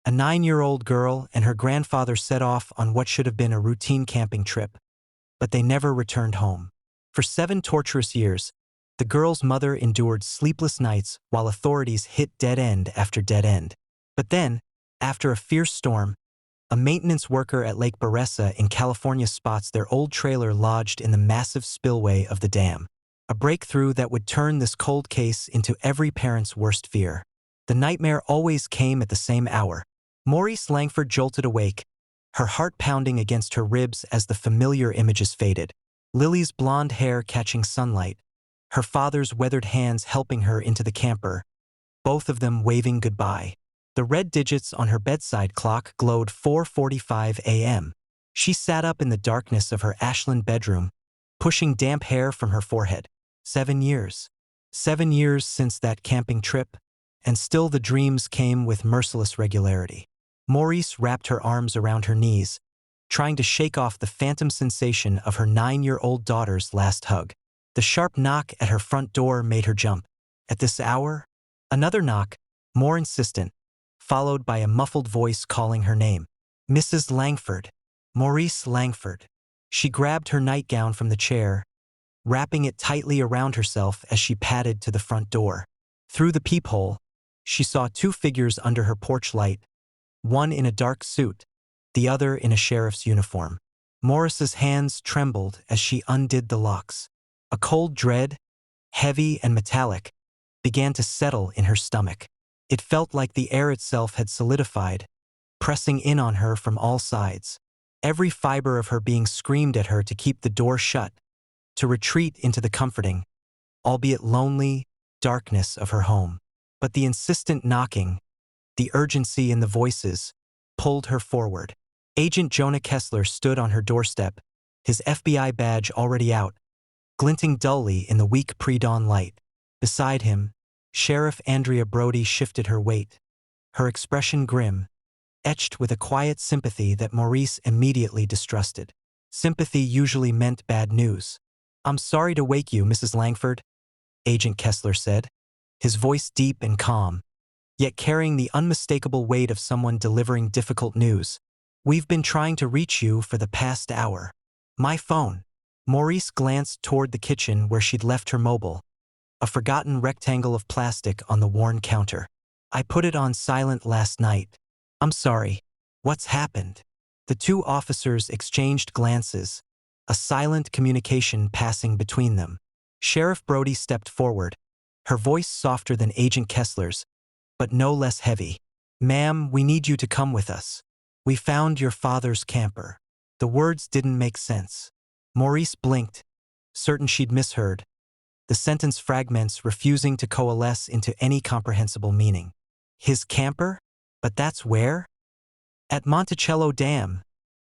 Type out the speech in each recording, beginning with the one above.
A 9-year-old girl and her grandfather set off on what should have been a routine camping trip, but they never returned home. For 7 torturous years, the girl's mother endured sleepless nights while authorities hit dead end after dead end. But then, after a fierce storm, a maintenance worker at Lake Beressa in California spots their old trailer lodged in the massive spillway of the dam. A breakthrough that would turn this cold case into every parent's worst fear. The nightmare always came at the same hour. Maurice Langford jolted awake, her heart pounding against her ribs as the familiar images faded. Lily's blonde hair catching sunlight, her father's weathered hands helping her into the camper, both of them waving goodbye. The red digits on her bedside clock glowed 4:45 a.m. She sat up in the darkness of her Ashland bedroom, pushing damp hair from her forehead. 7 years. 7 years since that camping trip, and still the dreams came with merciless regularity. Maurice wrapped her arms around her knees, trying to shake off the phantom sensation of her 9-year-old daughter's last hug. The sharp knock at her front door made her jump. At this hour? Another knock, more insistent, followed by a muffled voice calling her name. Mrs. Langford. Maurice Langford. She grabbed her nightgown from the chair, wrapping it tightly around herself as she padded to the front door. Through the peephole, she saw 2 figures under her porch light, one in a dark suit, the other in a sheriff's uniform. Morris's hands trembled as she undid the locks. A cold dread, heavy and metallic, began to settle in her stomach. It felt like the air itself had solidified, pressing in on her from all sides. Every fiber of her being screamed at her to keep the door shut, to retreat into the comforting, albeit lonely, darkness of her home. But the insistent knocking, the urgency in the voices, pulled her forward. Agent Jonah Kessler stood on her doorstep, his FBI badge already out, glinting dully in the weak pre-dawn light. Beside him, Sheriff Andrea Brody shifted her weight, her expression grim, etched with a quiet sympathy that Maurice immediately distrusted. Sympathy usually meant bad news. "I'm sorry to wake you, Mrs. Langford," Agent Kessler said, his voice deep and calm, yet carrying the unmistakable weight of someone delivering difficult news. "We've been trying to reach you for the past hour." "My phone." Maurice glanced toward the kitchen where she'd left her mobile, a forgotten rectangle of plastic on the worn counter. "I put it on silent last night. I'm sorry. What's happened?" The 2 officers exchanged glances, a silent communication passing between them. Sheriff Brody stepped forward, her voice softer than Agent Kessler's, but no less heavy. "Ma'am, we need you to come with us. We found your father's camper." The words didn't make sense. Maurice blinked, certain she'd misheard, the sentence fragments refusing to coalesce into any comprehensible meaning. "His camper? But that's where?" "At Monticello Dam,"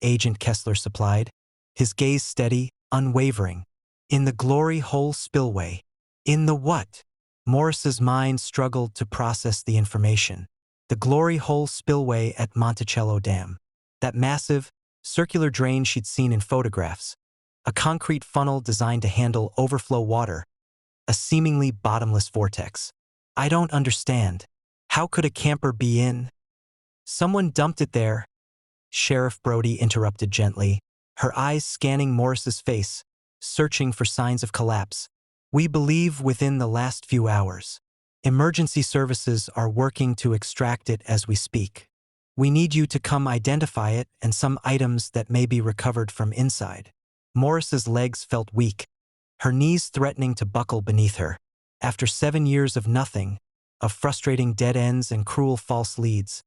Agent Kessler supplied, his gaze steady, unwavering. "In the Glory Hole Spillway." "In the what?" Morris's mind struggled to process the information. The Glory Hole Spillway at Monticello Dam. That massive, circular drain she'd seen in photographs. A concrete funnel designed to handle overflow water. A seemingly bottomless vortex. "I don't understand. How could a camper be in?" "Someone dumped it there," Sheriff Brody interrupted gently, her eyes scanning Morris's face, searching for signs of collapse. "We believe within the last few hours. Emergency services are working to extract it as we speak. We need you to come identify it and some items that may be recovered from inside." Morris's legs felt weak, her knees threatening to buckle beneath her. After 7 years of nothing, of frustrating dead ends and cruel false leads,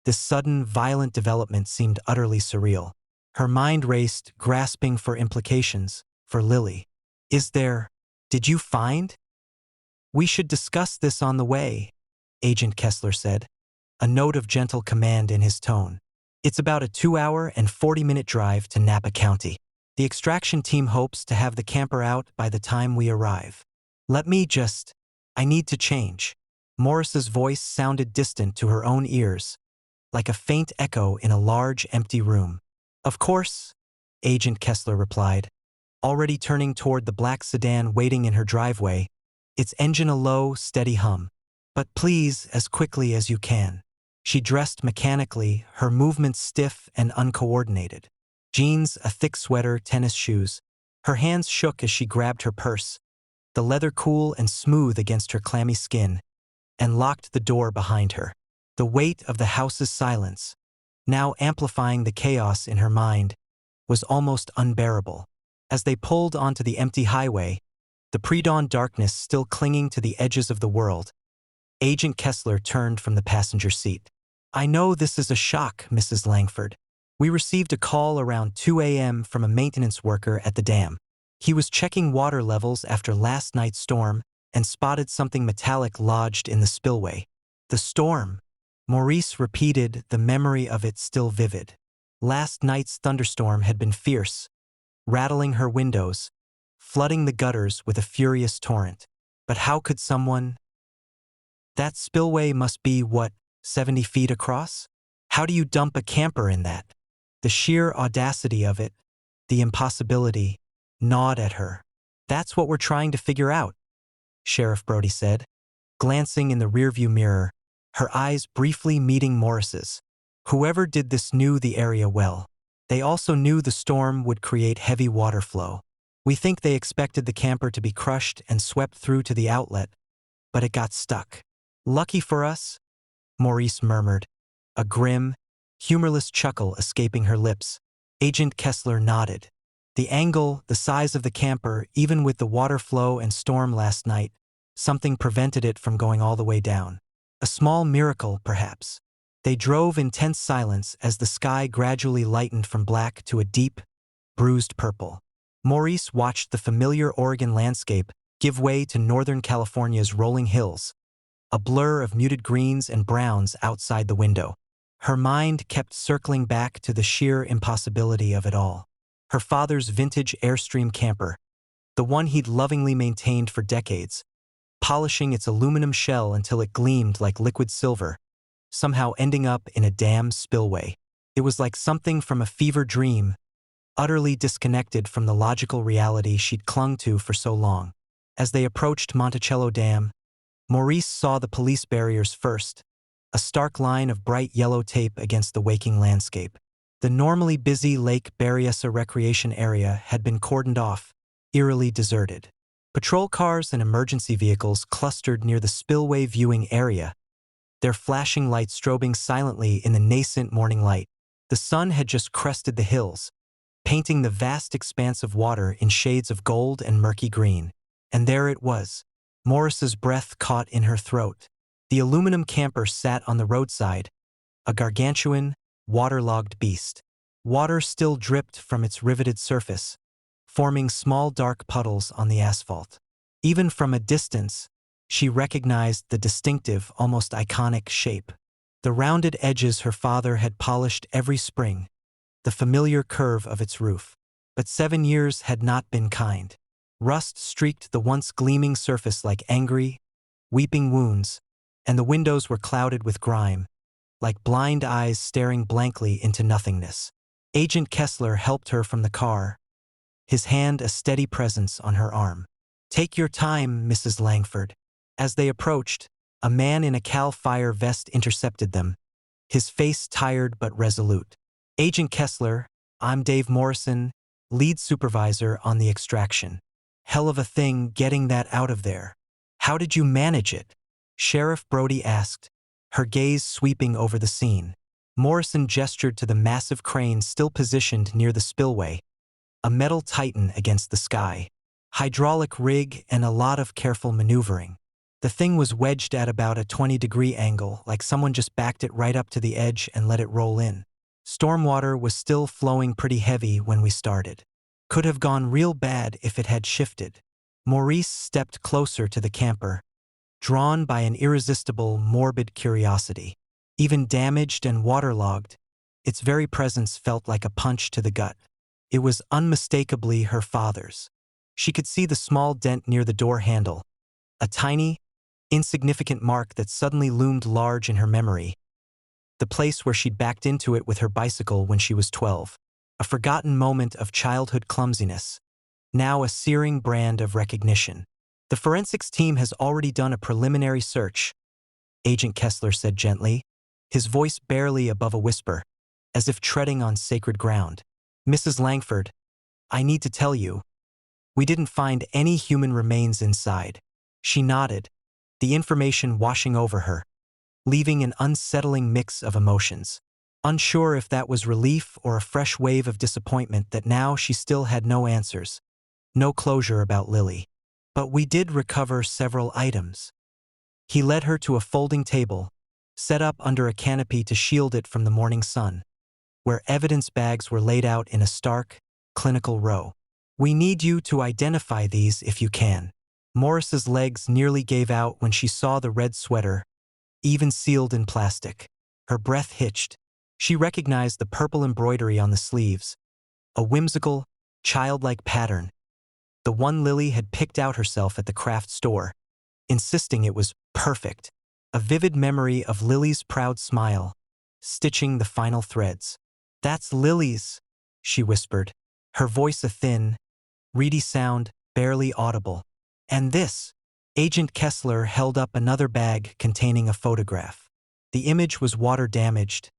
this sudden, violent development seemed utterly surreal. Her mind raced, grasping for implications, for Lily. Did you find?" "We should discuss this on the way," Agent Kessler said, a note of gentle command in his tone. "It's about a 2-hour and 40-minute drive to Napa County. The extraction team hopes to have the camper out by the time we arrive. I need to change." Morris's voice sounded distant to her own ears, like a faint echo in a large, empty room. "Of course," Agent Kessler replied, already turning toward the black sedan waiting in her driveway, its engine a low, steady hum. "But please, as quickly as you can." She dressed mechanically, her movements stiff and uncoordinated. Jeans, a thick sweater, tennis shoes. Her hands shook as she grabbed her purse, the leather cool and smooth against her clammy skin, and locked the door behind her. The weight of the house's silence, now amplifying the chaos in her mind, was almost unbearable. As they pulled onto the empty highway, the pre-dawn darkness still clinging to the edges of the world, Agent Kessler turned from the passenger seat. "I know this is a shock, Mrs. Langford. We received a call around 2 a.m. from a maintenance worker at the dam. He was checking water levels after last night's storm and spotted something metallic lodged in the spillway." The storm. Maurice repeated, the memory of it still vivid. Last night's thunderstorm had been fierce, rattling her windows, flooding the gutters with a furious torrent. But how could someone... That spillway must be, what, 70 feet across? How do you dump a camper in that? The sheer audacity of it, the impossibility, gnawed at her. "That's what we're trying to figure out," Sheriff Brody said, glancing in the rearview mirror, her eyes briefly meeting Morris's. Whoever did this knew the area well. They also knew the storm would create heavy water flow. "We think they expected the camper to be crushed and swept through to the outlet, but it got stuck. Lucky for us," Maurice murmured, a grim, humorless chuckle escaping her lips. Agent Kessler nodded. The angle, the size of the camper, even with the water flow and storm last night, something prevented it from going all the way down. A small miracle, perhaps. They drove in tense silence as the sky gradually lightened from black to a deep, bruised purple. Maurice watched the familiar Oregon landscape give way to Northern California's rolling hills, a blur of muted greens and browns outside the window. Her mind kept circling back to the sheer impossibility of it all. Her father's vintage Airstream camper, the one he'd lovingly maintained for decades, polishing its aluminum shell until it gleamed like liquid silver, somehow ending up in a damn spillway. It was like something from a fever dream, utterly disconnected from the logical reality she'd clung to for so long. As they approached Monticello Dam, Maurice saw the police barriers first, a stark line of bright yellow tape against the waking landscape. The normally busy Lake Berryessa recreation area had been cordoned off, eerily deserted. Patrol cars and emergency vehicles clustered near the spillway viewing area, their flashing lights strobing silently in the nascent morning light. The sun had just crested the hills, painting the vast expanse of water in shades of gold and murky green. And there it was. Morris's breath caught in her throat. The aluminum camper sat on the roadside, a gargantuan, waterlogged beast. Water still dripped from its riveted surface, forming small dark puddles on the asphalt. Even from a distance, she recognized the distinctive, almost iconic shape. The rounded edges her father had polished every spring, the familiar curve of its roof. But 7 years had not been kind. Rust streaked the once gleaming surface like angry, weeping wounds, and the windows were clouded with grime, like blind eyes staring blankly into nothingness. Agent Kessler helped her from the car, his hand a steady presence on her arm. "Take your time, Mrs. Langford." As they approached, a man in a CAL FIRE vest intercepted them, his face tired but resolute. "Agent Kessler, I'm Dave Morrison, lead supervisor on the extraction. Hell of a thing getting that out of there. How did you manage it?" Sheriff Brody asked, her gaze sweeping over the scene. Morrison gestured to the massive crane still positioned near the spillway, a metal titan against the sky. Hydraulic rig and a lot of careful maneuvering. The thing was wedged at about a 20-degree angle, like someone just backed it right up to the edge and let it roll in. Stormwater was still flowing pretty heavy when we started. Could have gone real bad if it had shifted. Maurice stepped closer to the camper, drawn by an irresistible, morbid curiosity. Even damaged and waterlogged, its very presence felt like a punch to the gut. It was unmistakably her father's. She could see the small dent near the door handle, a tiny, insignificant mark that suddenly loomed large in her memory. The place where she'd backed into it with her bicycle when she was 12. A forgotten moment of childhood clumsiness, now a searing brand of recognition. "The forensics team has already done a preliminary search," Agent Kessler said gently. his voice barely above a whisper, as if treading on sacred ground. "Mrs. Langford, I need to tell you, we didn't find any human remains inside." She nodded, the information washing over her, leaving an unsettling mix of emotions. Unsure if that was relief or a fresh wave of disappointment that now she still had no answers, no closure about Lily. "But we did recover several items." He led her to a folding table, set up under a canopy to shield it from the morning sun, where evidence bags were laid out in a stark, clinical row. "We need you to identify these if you can." Morris's legs nearly gave out when she saw the red sweater, even sealed in plastic. Her breath hitched. She recognized the purple embroidery on the sleeves, a whimsical, childlike pattern, the one Lily had picked out herself at the craft store, insisting it was perfect. A vivid memory of Lily's proud smile, stitching the final threads. "That's Lily's," she whispered, her voice a thin, reedy sound, barely audible. "And this." Agent Kessler held up another bag containing a photograph. The image was water-damaged,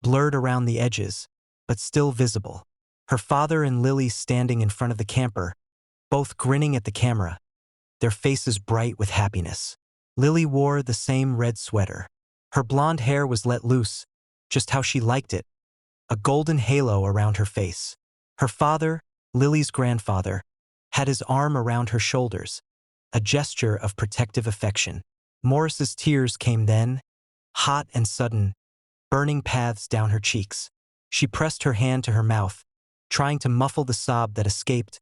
blurred around the edges, but still visible. Her father and Lily standing in front of the camper, both grinning at the camera, their faces bright with happiness. Lily wore the same red sweater. Her blonde hair was let loose, just how she liked it, a golden halo around her face. Her father, Lily's grandfather, had his arm around her shoulders, a gesture of protective affection. Morris's tears came then, hot and sudden, burning paths down her cheeks. She pressed her hand to her mouth, trying to muffle the sob that escaped,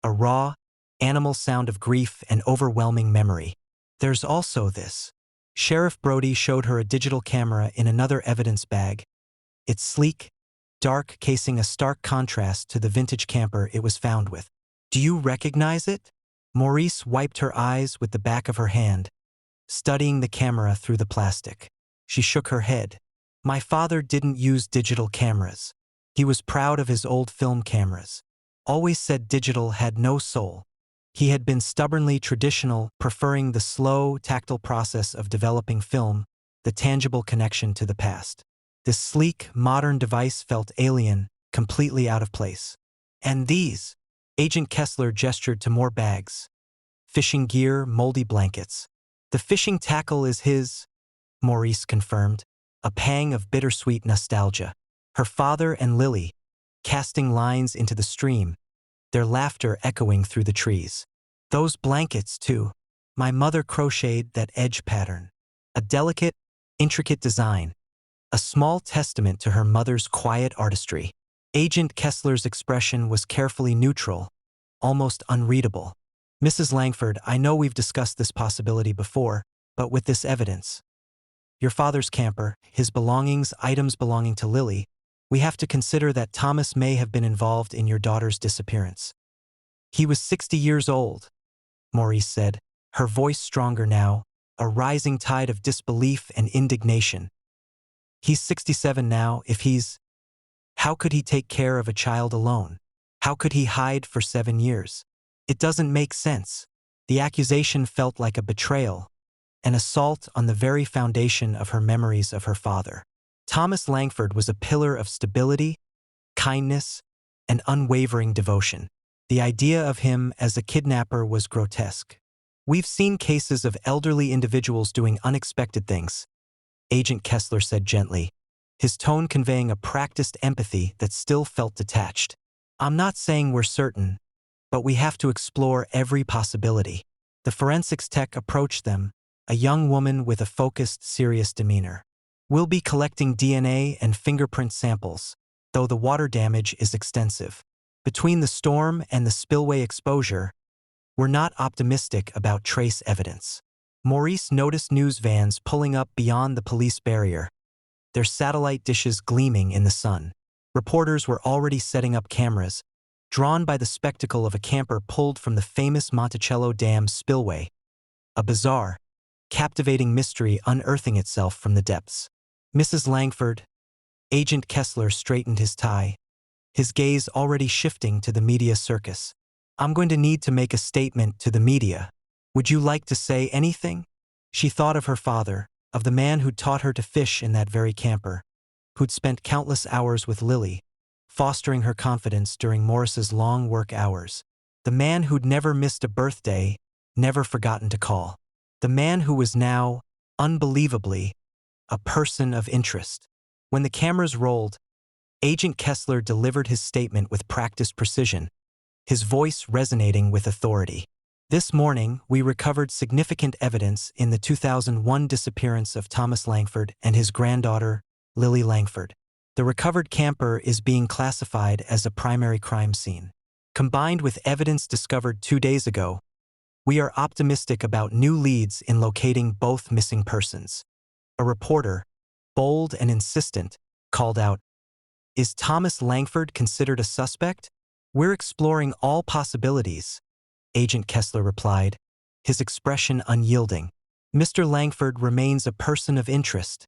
a raw, animal sound of grief and overwhelming memory. "There's also this." Sheriff Brody showed her a digital camera in another evidence bag, its sleek, dark casing a stark contrast to the vintage camper it was found with. "Do you recognize it?" Maurice wiped her eyes with the back of her hand, studying the camera through the plastic. She shook her head. "My father didn't use digital cameras. He was proud of his old film cameras. Always said digital had no soul. He had been stubbornly traditional, preferring the slow, tactile process of developing film, the tangible connection to the past. This sleek, modern device felt alien, completely out of place. And these." Agent Kessler gestured to more bags. "Fishing gear, moldy blankets." "The fishing tackle is his," Maurice confirmed, a pang of bittersweet nostalgia. Her father and Lily, casting lines into the stream, their laughter echoing through the trees. "Those blankets, too. My mother crocheted that edge pattern. A delicate, intricate design, a small testament to her mother's quiet artistry." Agent Kessler's expression was carefully neutral, almost unreadable. "Mrs. Langford, I know we've discussed this possibility before, but with this evidence, your father's camper, his belongings, items belonging to Lily, we have to consider that Thomas may have been involved in your daughter's disappearance." "He was 60 years old," Maurice said, her voice stronger now, a rising tide of disbelief and indignation. "He's 67 now. If he's... How could he take care of a child alone? How could he hide for 7 years? It doesn't make sense." The accusation felt like a betrayal, an assault on the very foundation of her memories of her father. Thomas Langford was a pillar of stability, kindness, and unwavering devotion. The idea of him as a kidnapper was grotesque. "We've seen cases of elderly individuals doing unexpected things," Agent Kessler said gently, his tone conveying a practiced empathy that still felt detached. "I'm not saying we're certain, but we have to explore every possibility." The forensics tech approached them, a young woman with a focused, serious demeanor. "We'll be collecting DNA and fingerprint samples, though the water damage is extensive. Between the storm and the spillway exposure, we're not optimistic about trace evidence." Maurice noticed news vans pulling up beyond the police barrier, their satellite dishes gleaming in the sun. Reporters were already setting up cameras, drawn by the spectacle of a camper pulled from the famous Monticello Dam spillway, a bizarre, captivating mystery unearthing itself from the depths. "Mrs. Langford," Agent Kessler straightened his tie, his gaze already shifting to the media circus. "I'm going to need to make a statement to the media. Would you like to say anything?" She thought of her father, of the man who'd taught her to fish in that very camper, who'd spent countless hours with Lily, fostering her confidence during Morris's long work hours. The man who'd never missed a birthday, never forgotten to call. The man who was now, unbelievably, a person of interest. When the cameras rolled, Agent Kessler delivered his statement with practiced precision, his voice resonating with authority. This morning, we recovered significant evidence in the 2001 disappearance of Thomas Langford and his granddaughter, Lily Langford. The recovered camper is being classified as a primary crime scene. Combined with evidence discovered 2 days ago, we are optimistic about new leads in locating both missing persons. A reporter, bold and insistent, called out, "Is Thomas Langford considered a suspect? We're exploring all possibilities," Agent Kessler replied, his expression unyielding. "Mr. Langford remains a person of interest,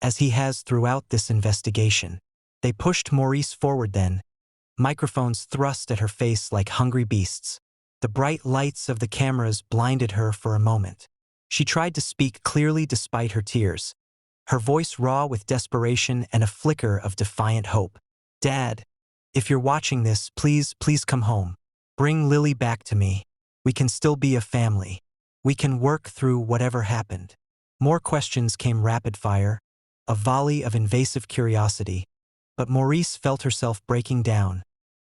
as he has throughout this investigation." They pushed Maurice forward then, microphones thrust at her face like hungry beasts. The bright lights of the cameras blinded her for a moment. She tried to speak clearly despite her tears, her voice raw with desperation and a flicker of defiant hope. "Dad, if you're watching this, please come home. Bring Lily back to me. We can still be a family. We can work through whatever happened." More questions came rapid fire, a volley of invasive curiosity, but Maurice felt herself breaking down,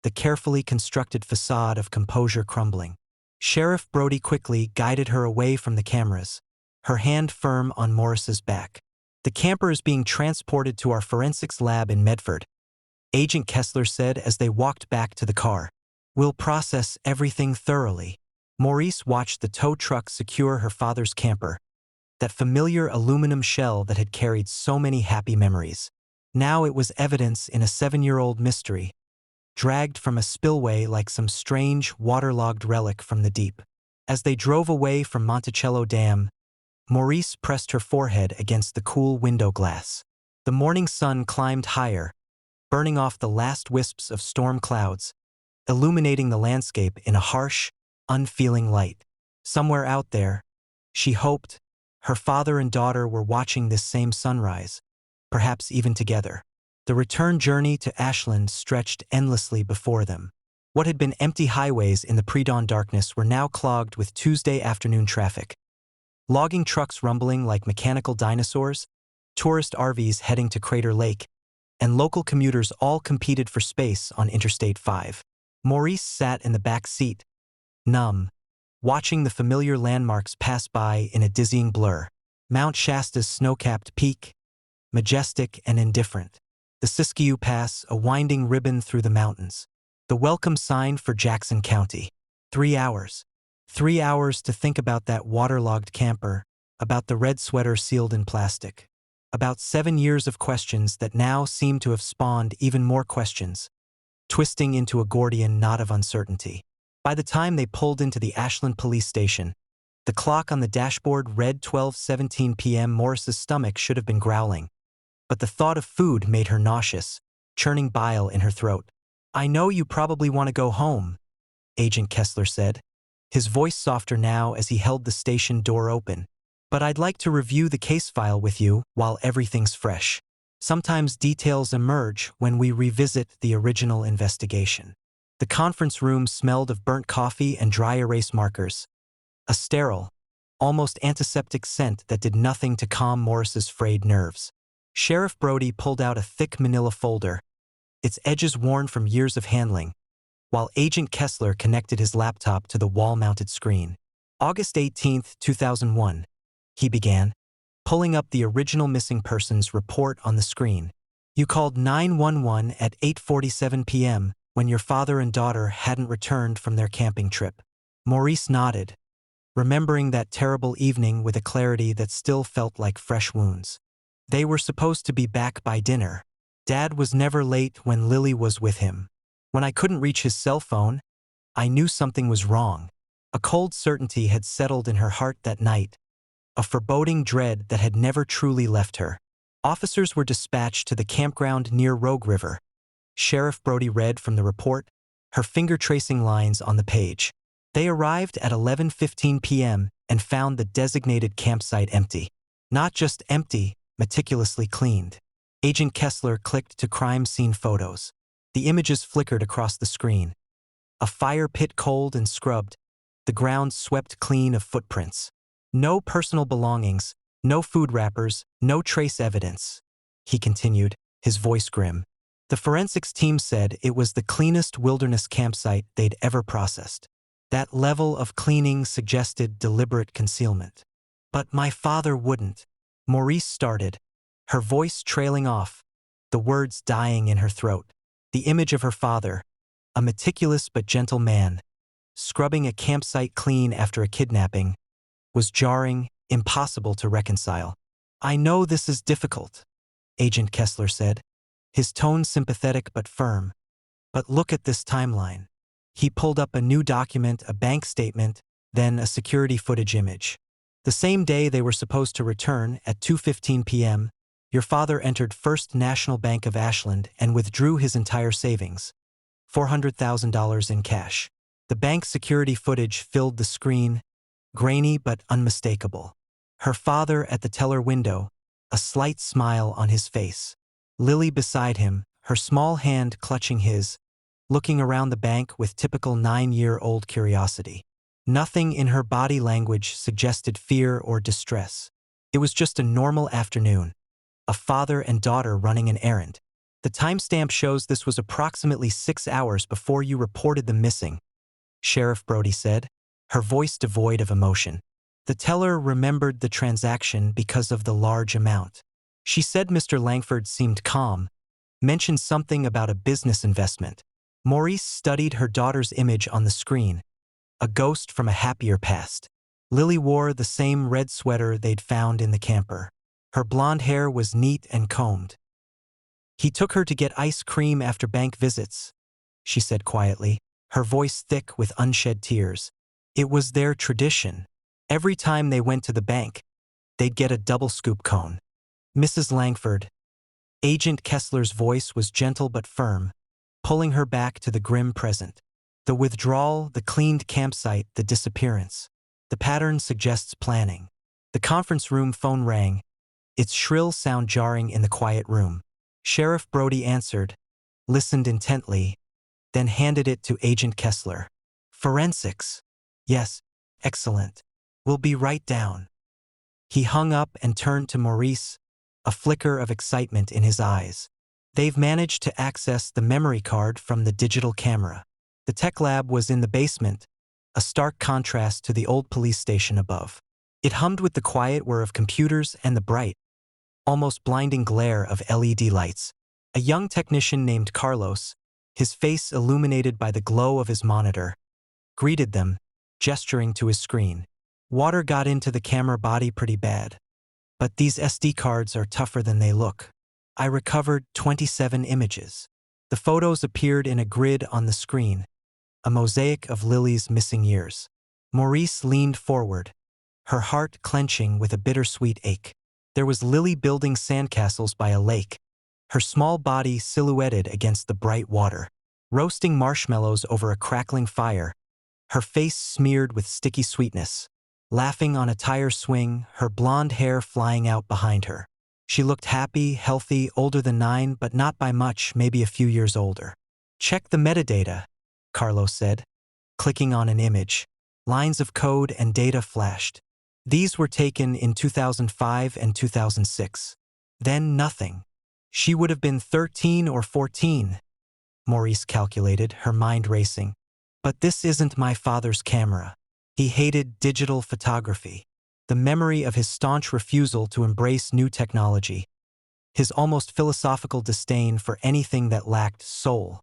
the carefully constructed facade of composure crumbling. Sheriff Brody quickly guided her away from the cameras, her hand firm on Morris's back. "The camper is being transported to our forensics lab in Medford," Agent Kessler said as they walked back to the car. "We'll process everything thoroughly." Maurice watched the tow truck secure her father's camper, that familiar aluminum shell that had carried so many happy memories. Now it was evidence in a 7-year-old mystery, dragged from a spillway like some strange, waterlogged relic from the deep. As they drove away from Monticello Dam, Maurice pressed her forehead against the cool window glass. The morning sun climbed higher, burning off the last wisps of storm clouds, illuminating the landscape in a harsh, unfeeling light. Somewhere out there, she hoped, her father and daughter were watching this same sunrise, perhaps even together. The return journey to Ashland stretched endlessly before them. What had been empty highways in the pre-dawn darkness were now clogged with Tuesday afternoon traffic. Logging trucks rumbling like mechanical dinosaurs, tourist RVs heading to Crater Lake, and local commuters all competed for space on Interstate 5. Maurice sat in the back seat, numb, watching the familiar landmarks pass by in a dizzying blur. Mount Shasta's snow-capped peak, majestic and indifferent. The Siskiyou Pass, a winding ribbon through the mountains. The welcome sign for Jackson County. 3 hours. 3 hours to think about that waterlogged camper, about the red sweater sealed in plastic. About 7 years of questions that now seemed to have spawned even more questions, twisting into a Gordian knot of uncertainty. By the time they pulled into the Ashland police station, the clock on the dashboard read 12:17 p.m. Morris's stomach should have been growling, but the thought of food made her nauseous, churning bile in her throat. "I know you probably want to go home," Agent Kessler said, his voice softer now as he held the station door open. "But I'd like to review the case file with you while everything's fresh. Sometimes details emerge when we revisit the original investigation." The conference room smelled of burnt coffee and dry erase markers, a sterile, almost antiseptic scent that did nothing to calm Morris's frayed nerves. Sheriff Brody pulled out a thick manila folder, its edges worn from years of handling, while Agent Kessler connected his laptop to the wall-mounted screen. "August 18, 2001, he began, pulling up the original missing persons report on the screen. "You called 911 at 8:47 p.m. when your father and daughter hadn't returned from their camping trip." Maurice nodded, remembering that terrible evening with a clarity that still felt like fresh wounds. They were supposed to be back by dinner. Dad was never late when Lily was with him. When I couldn't reach his cell phone, I knew something was wrong. A cold certainty had settled in her heart that night, a foreboding dread that had never truly left her. Officers were dispatched to the campground near Rogue River. Sheriff Brody read from the report, her finger tracing lines on the page. They arrived at 11:15 p.m. and found the designated campsite empty. Not just empty, meticulously cleaned. Agent Kessler clicked to crime scene photos. The images flickered across the screen. A fire pit cold and scrubbed, the ground swept clean of footprints. No personal belongings, no food wrappers, no trace evidence. He continued, his voice grim. The forensics team said it was the cleanest wilderness campsite they'd ever processed. That level of cleaning suggested deliberate concealment. But my father wouldn't. Maurice started, her voice trailing off, the words dying in her throat. The image of her father, a meticulous but gentle man, scrubbing a campsite clean after a kidnapping, was jarring, impossible to reconcile. I know this is difficult, Agent Kessler said, his tone sympathetic but firm. But look at this timeline. He pulled up a new document, a bank statement, then a security footage image. The same day they were supposed to return, at 2:15 p.m., your father entered First National Bank of Ashland and withdrew his entire savings, $400,000 in cash. The bank security footage filled the screen, grainy but unmistakable. Her father at the teller window, a slight smile on his face. Lily beside him, her small hand clutching his, looking around the bank with typical 9-year-old curiosity. Nothing in her body language suggested fear or distress. It was just a normal afternoon. A father and daughter running an errand. The timestamp shows this was approximately 6 hours before you reported them missing, Sheriff Brody said, her voice devoid of emotion. The teller remembered the transaction because of the large amount. She said Mr. Langford seemed calm, mentioned something about a business investment. Maurice studied her daughter's image on the screen, a ghost from a happier past. Lily wore the same red sweater they'd found in the camper. Her blonde hair was neat and combed. He took her to get ice cream after bank visits, she said quietly, her voice thick with unshed tears. It was their tradition. Every time they went to the bank, they'd get a double scoop cone. Mrs. Langford. Agent Kessler's voice was gentle but firm, pulling her back to the grim present. The withdrawal, the cleaned campsite, the disappearance. The pattern suggests planning. The conference room phone rang, its shrill sound jarring in the quiet room. Sheriff Brody answered, listened intently, then handed it to Agent Kessler. Forensics. Yes, excellent. We'll be right down. He hung up and turned to Maurice, a flicker of excitement in his eyes. They've managed to access the memory card from the digital camera. The tech lab was in the basement, a stark contrast to the old police station above. It hummed with the quiet whir of computers and the bright, almost blinding glare of LED lights. A young technician named Carlos, his face illuminated by the glow of his monitor, greeted them, gesturing to his screen. Water got into the camera body pretty bad. But these SD cards are tougher than they look. I recovered 27 images. The photos appeared in a grid on the screen, a mosaic of Lily's missing years. Maurice leaned forward, her heart clenching with a bittersweet ache. There was Lily building sandcastles by a lake, her small body silhouetted against the bright water, roasting marshmallows over a crackling fire, her face smeared with sticky sweetness, laughing on a tire swing, her blonde hair flying out behind her. She looked happy, healthy, older than 9, but not by much, maybe a few years older. Check the metadata, Carlos said, clicking on an image. Lines of code and data flashed. These were taken in 2005 and 2006. Then nothing. She would have been 13 or 14, Maurice calculated, her mind racing. But this isn't my father's camera. He hated digital photography. The memory of his staunch refusal to embrace new technology, his almost philosophical disdain for anything that lacked soul,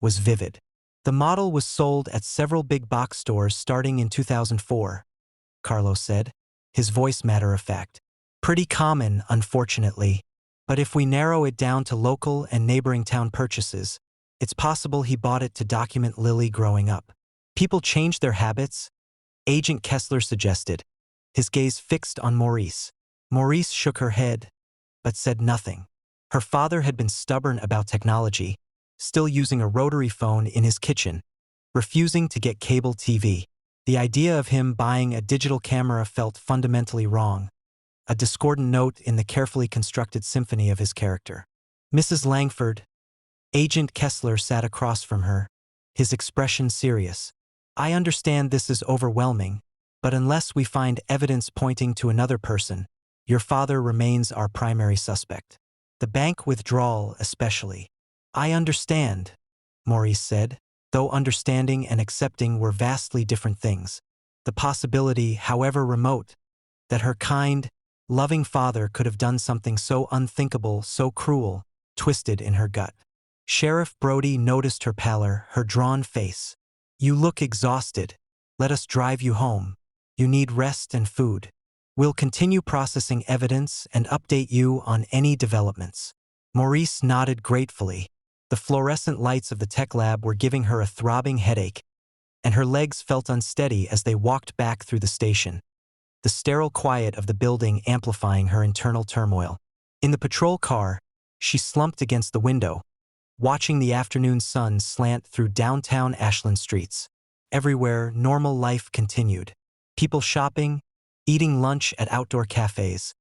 was vivid. The model was sold at several big box stores starting in 2004, Carlos said, his voice matter-of-fact. Pretty common, unfortunately, but if we narrow it down to local and neighboring town purchases, it's possible he bought it to document Lily growing up. People change their habits, Agent Kessler suggested, his gaze fixed on Maurice. Maurice shook her head, but said nothing. Her father had been stubborn about technology, still using a rotary phone in his kitchen, refusing to get cable TV. The idea of him buying a digital camera felt fundamentally wrong. a discordant note in the carefully constructed symphony of his character. Mrs. Langford, Agent Kessler sat across from her, his expression serious. I understand this is overwhelming, but unless we find evidence pointing to another person, your father remains our primary suspect. The bank withdrawal especially. I understand, Maurice said, though understanding and accepting were vastly different things. The possibility, however remote, that her kind, loving father could have done something so unthinkable, so cruel, twisted in her gut. Sheriff Brody noticed her pallor, her drawn face. You look exhausted. Let us drive you home. You need rest and food. We'll continue processing evidence and update you on any developments. Maurice nodded gratefully. The fluorescent lights of the tech lab were giving her a throbbing headache, and her legs felt unsteady as they walked back through the station, the sterile quiet of the building amplifying her internal turmoil. In the patrol car, she slumped against the window, watching the afternoon sun slant through downtown Ashland streets. Everywhere, normal life continued. People shopping, eating lunch at outdoor cafes,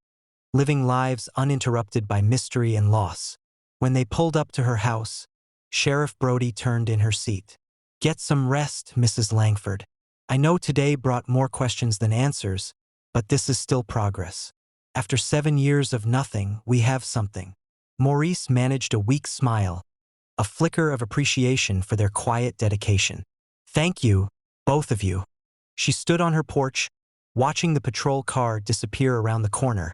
living lives uninterrupted by mystery and loss. When they pulled up to her house, Sheriff Brody turned in her seat. Get some rest, Mrs. Langford. I know today brought more questions than answers, but this is still progress. After 7 years of nothing, we have something. Maurice managed a weak smile, a flicker of appreciation for their quiet dedication. Thank you, both of you. She stood on her porch, watching the patrol car disappear around the corner,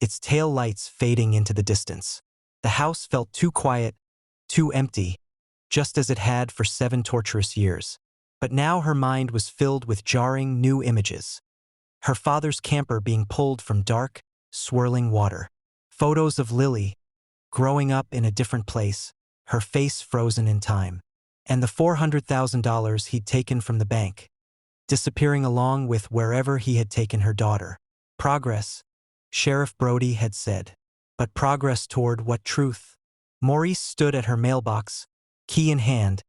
its tail lights fading into the distance. The house felt too quiet, too empty, just as it had for 7 torturous years. But now her mind was filled with jarring new images. Her father's camper being pulled from dark, swirling water. Photos of Lily, growing up in a different place, her face frozen in time. And the $400,000 he'd taken from the bank, disappearing along with wherever he had taken her daughter. Progress, Sheriff Brody had said. But progress toward what truth? Maurice stood at her mailbox, key in hand,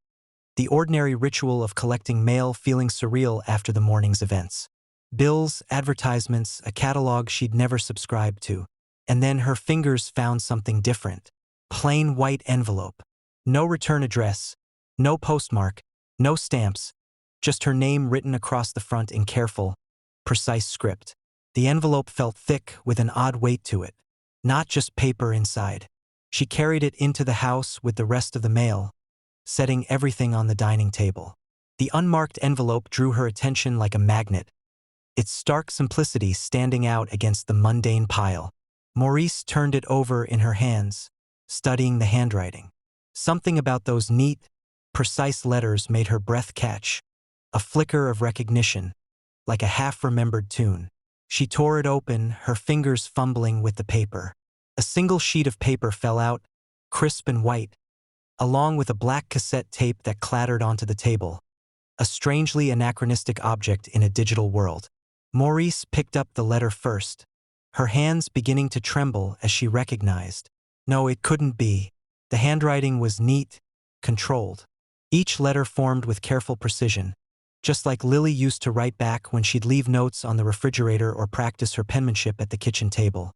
the ordinary ritual of collecting mail feeling surreal after the morning's events. Bills, advertisements, a catalog she'd never subscribed to. And then her fingers found something different. Plain white envelope. No return address, no postmark, no stamps, just her name written across the front in careful, precise script. The envelope felt thick with an odd weight to it. Not just paper inside. She carried it into the house with the rest of the mail, setting everything on the dining table. The unmarked envelope drew her attention like a magnet, its stark simplicity standing out against the mundane pile. Maurice turned it over in her hands, studying the handwriting. Something about those neat, precise letters made her breath catch, a flicker of recognition, like a half-remembered tune. She tore it open, her fingers fumbling with the paper. A single sheet of paper fell out, crisp and white, along with a black cassette tape that clattered onto the table, a strangely anachronistic object in a digital world. Maurice picked up the letter first, her hands beginning to tremble as she recognized. No, it couldn't be. The handwriting was neat, controlled. Each letter formed with careful precision, just like Lily used to write back when she'd leave notes on the refrigerator or practice her penmanship at the kitchen table.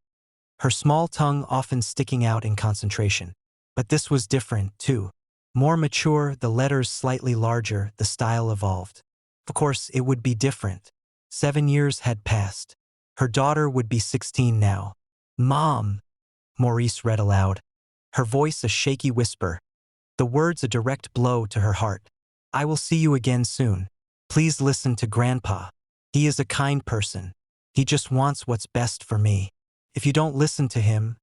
Her small tongue often sticking out in concentration. But this was different, too. More mature, the letters slightly larger, the style evolved. Of course, it would be different. 7 years had passed. Her daughter would be 16 now. Mom, Maurice read aloud, her voice a shaky whisper, the words a direct blow to her heart. I will see you again soon. Please listen to Grandpa. He is a kind person. He just wants what's best for me. If you don't listen to him,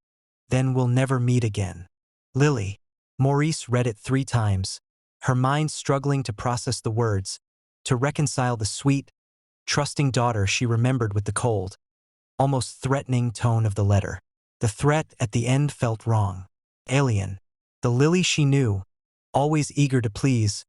then we'll never meet again. Lily. Maurice read it 3 times, her mind struggling to process the words, to reconcile the sweet, trusting daughter she remembered with the cold, almost threatening tone of the letter. The threat at the end felt wrong. Alien. The Lily she knew, always eager to please,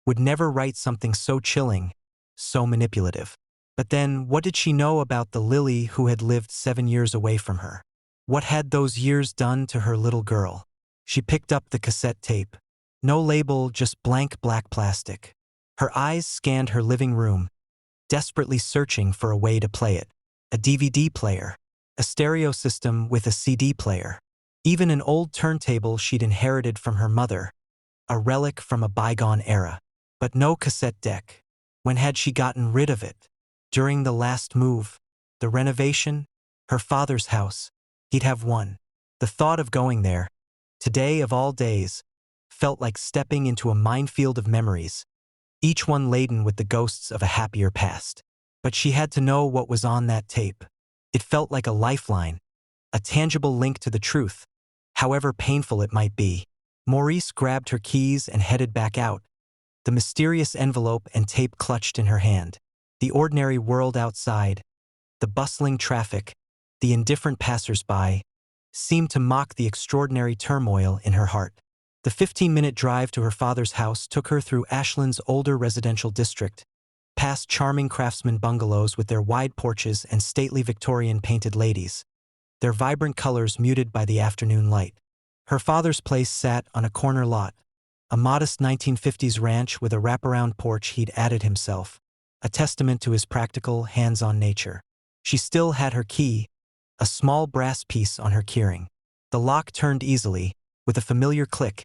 would never write something so chilling, so manipulative. But then, what did she know about the Lily who had lived 7 years away from her? What had those years done to her little girl? She picked up the cassette tape. No label, just blank black plastic. Her eyes scanned her living room, desperately searching for a way to play it. A DVD player. a stereo system with a CD player, even an old turntable she'd inherited from her mother, a relic from a bygone era. But no cassette deck. When had she gotten rid of it? During the last move, the renovation, her father's house. He'd have one. The thought of going there, today of all days, felt like stepping into a minefield of memories, each one laden with the ghosts of a happier past. But she had to know what was on that tape. It felt like a lifeline, a tangible link to the truth, however painful it might be. Maurice grabbed her keys and headed back out, the mysterious envelope and tape clutched in her hand. The ordinary world outside, the bustling traffic, the indifferent passers-by, seemed to mock the extraordinary turmoil in her heart. The 15-minute drive to her father's house took her through Ashland's older residential district, past charming craftsman bungalows with their wide porches and stately Victorian painted ladies, their vibrant colors muted by the afternoon light. Her father's place sat on a corner lot, a modest 1950s ranch with a wraparound porch he'd added himself, a testament to his practical, hands-on nature. She still had her key, a small brass piece on her keyring. The lock turned easily, with a familiar click,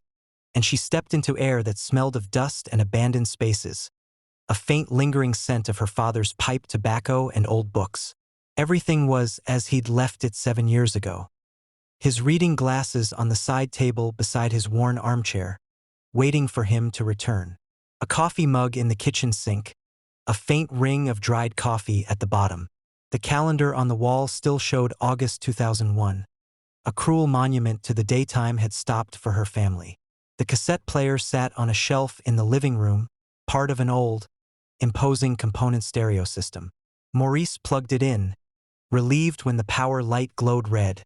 and she stepped into air that smelled of dust and abandoned spaces, a faint lingering scent of her father's pipe tobacco and old books. Everything was as he'd left it 7 years ago. His reading glasses on the side table beside his worn armchair, waiting for him to return. A coffee mug in the kitchen sink, a faint ring of dried coffee at the bottom. The calendar on the wall still showed August 2001. A cruel monument to the day time had stopped for her family. The cassette player sat on a shelf in the living room, part of an old, imposing component stereo system. Maurice plugged it in, relieved when the power light glowed red,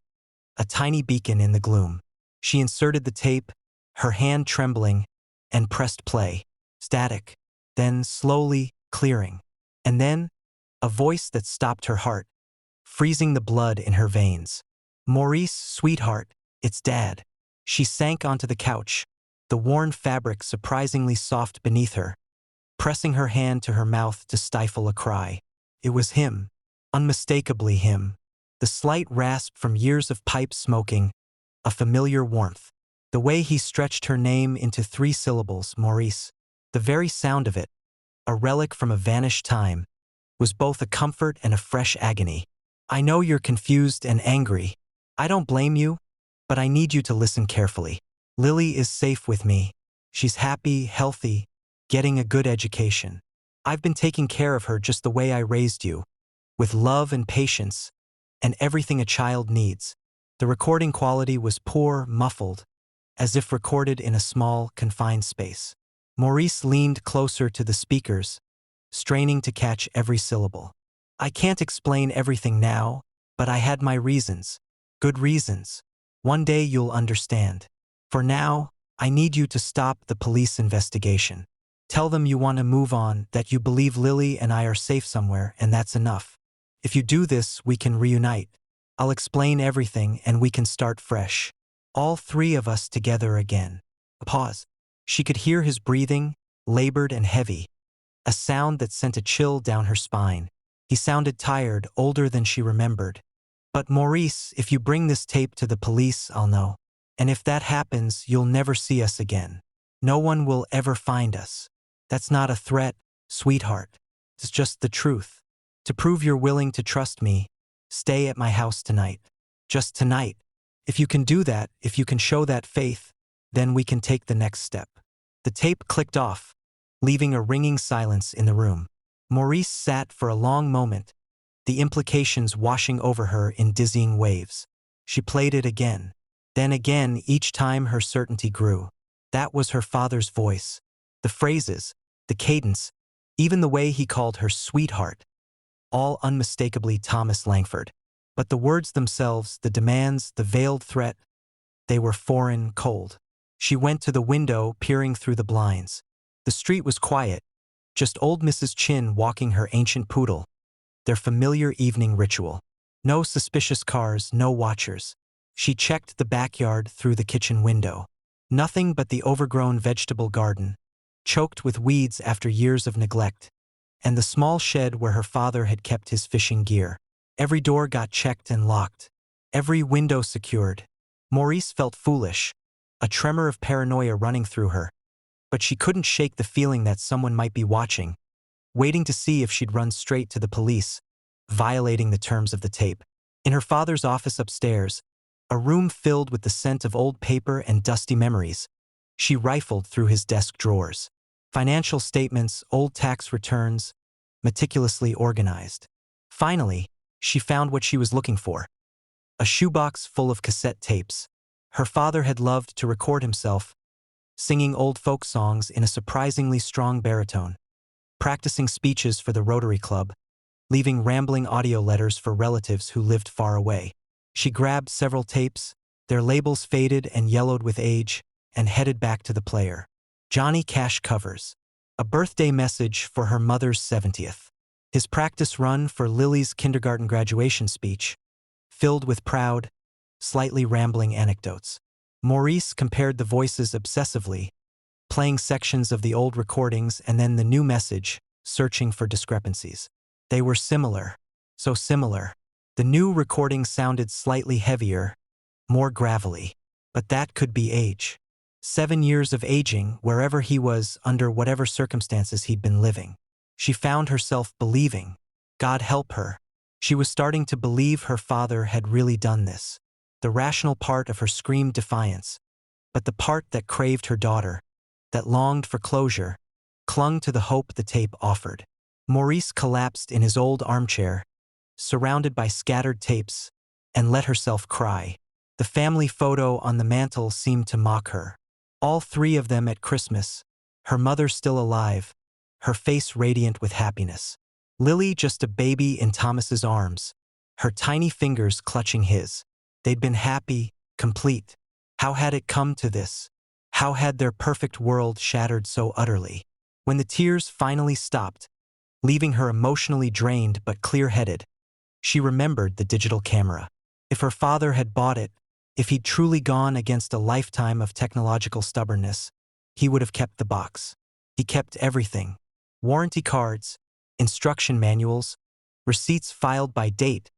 a tiny beacon in the gloom. She inserted the tape, her hand trembling, and pressed play. Static, then slowly clearing. And then, a voice that stopped her heart, freezing the blood in her veins. "Maurice, sweetheart, it's Dad." She sank onto the couch, the worn fabric surprisingly soft beneath her, pressing her hand to her mouth to stifle a cry. It was him, unmistakably him. The slight rasp from years of pipe smoking, a familiar warmth. The way he stretched her name into 3 syllables, Maurice. The very sound of it, a relic from a vanished time, was both a comfort and a fresh agony. "I know you're confused and angry. I don't blame you, but I need you to listen carefully. Lily is safe with me. She's happy, healthy, getting a good education. I've been taking care of her just the way I raised you, with love and patience, and everything a child needs." The recording quality was poor, muffled, as if recorded in a small, confined space. Maurice leaned closer to the speakers, straining to catch every syllable. "I can't explain everything now, but I had my reasons. Good reasons. One day you'll understand. For now, I need you to stop the police investigation. Tell them you want to move on, that you believe Lily and I are safe somewhere, and that's enough. If you do this, we can reunite. I'll explain everything and we can start fresh. All 3 of us together again." A pause. She could hear his breathing, labored and heavy, a sound that sent a chill down her spine. He sounded tired, older than she remembered. "But Maurice, if you bring this tape to the police, I'll know. And if that happens, you'll never see us again. No one will ever find us. That's not a threat, sweetheart. It's just the truth. To prove you're willing to trust me, stay at my house tonight. Just tonight. If you can do that, if you can show that faith, then we can take the next step." The tape clicked off, leaving a ringing silence in the room. Maurice sat for a long moment, the implications washing over her in dizzying waves. She played it again. Then again, each time her certainty grew. That was her father's voice. The phrases, the cadence, even the way he called her sweetheart, all unmistakably Thomas Langford. But the words themselves, the demands, the veiled threat, they were foreign, cold. She went to the window, peering through the blinds. The street was quiet, just old Mrs. Chin walking her ancient poodle, their familiar evening ritual. No suspicious cars, no watchers. She checked the backyard through the kitchen window. Nothing but the overgrown vegetable garden, choked with weeds after years of neglect, and the small shed where her father had kept his fishing gear. Every door got checked and locked. Every window secured. Maurice felt foolish, a tremor of paranoia running through her. But she couldn't shake the feeling that someone might be watching, waiting to see if she'd run straight to the police, violating the terms of the tape. In her father's office upstairs, a room filled with the scent of old paper and dusty memories, she rifled through his desk drawers. Financial statements, old tax returns, meticulously organized. Finally, she found what she was looking for. A shoebox full of cassette tapes. Her father had loved to record himself, singing old folk songs in a surprisingly strong baritone, practicing speeches for the Rotary Club, leaving rambling audio letters for relatives who lived far away. She grabbed several tapes, their labels faded and yellowed with age, and headed back to the player. Johnny Cash covers. A birthday message for her mother's 70th. His practice run for Lily's kindergarten graduation speech, filled with proud, slightly rambling anecdotes. Maurice compared the voices obsessively, playing sections of the old recordings and then the new message, searching for discrepancies. They were similar, so similar. The new recording sounded slightly heavier, more gravelly. But that could be age. 7 years of aging wherever he was under whatever circumstances he'd been living. She found herself believing. God help her. She was starting to believe her father had really done this. The rational part of her screamed defiance, but the part that craved her daughter, that longed for closure, clung to the hope the tape offered. Maurice collapsed in his old armchair, surrounded by scattered tapes, and let herself cry. The family photo on the mantel seemed to mock her. All 3 of them at Christmas, her mother still alive, her face radiant with happiness. Lily just a baby in Thomas's arms, her tiny fingers clutching his. They'd been happy, complete. How had it come to this? How had their perfect world shattered so utterly? When the tears finally stopped, leaving her emotionally drained but clear-headed, she remembered the digital camera. If her father had bought it, if he'd truly gone against a lifetime of technological stubbornness, he would have kept the box. He kept everything. Warranty cards, instruction manuals, receipts filed by date,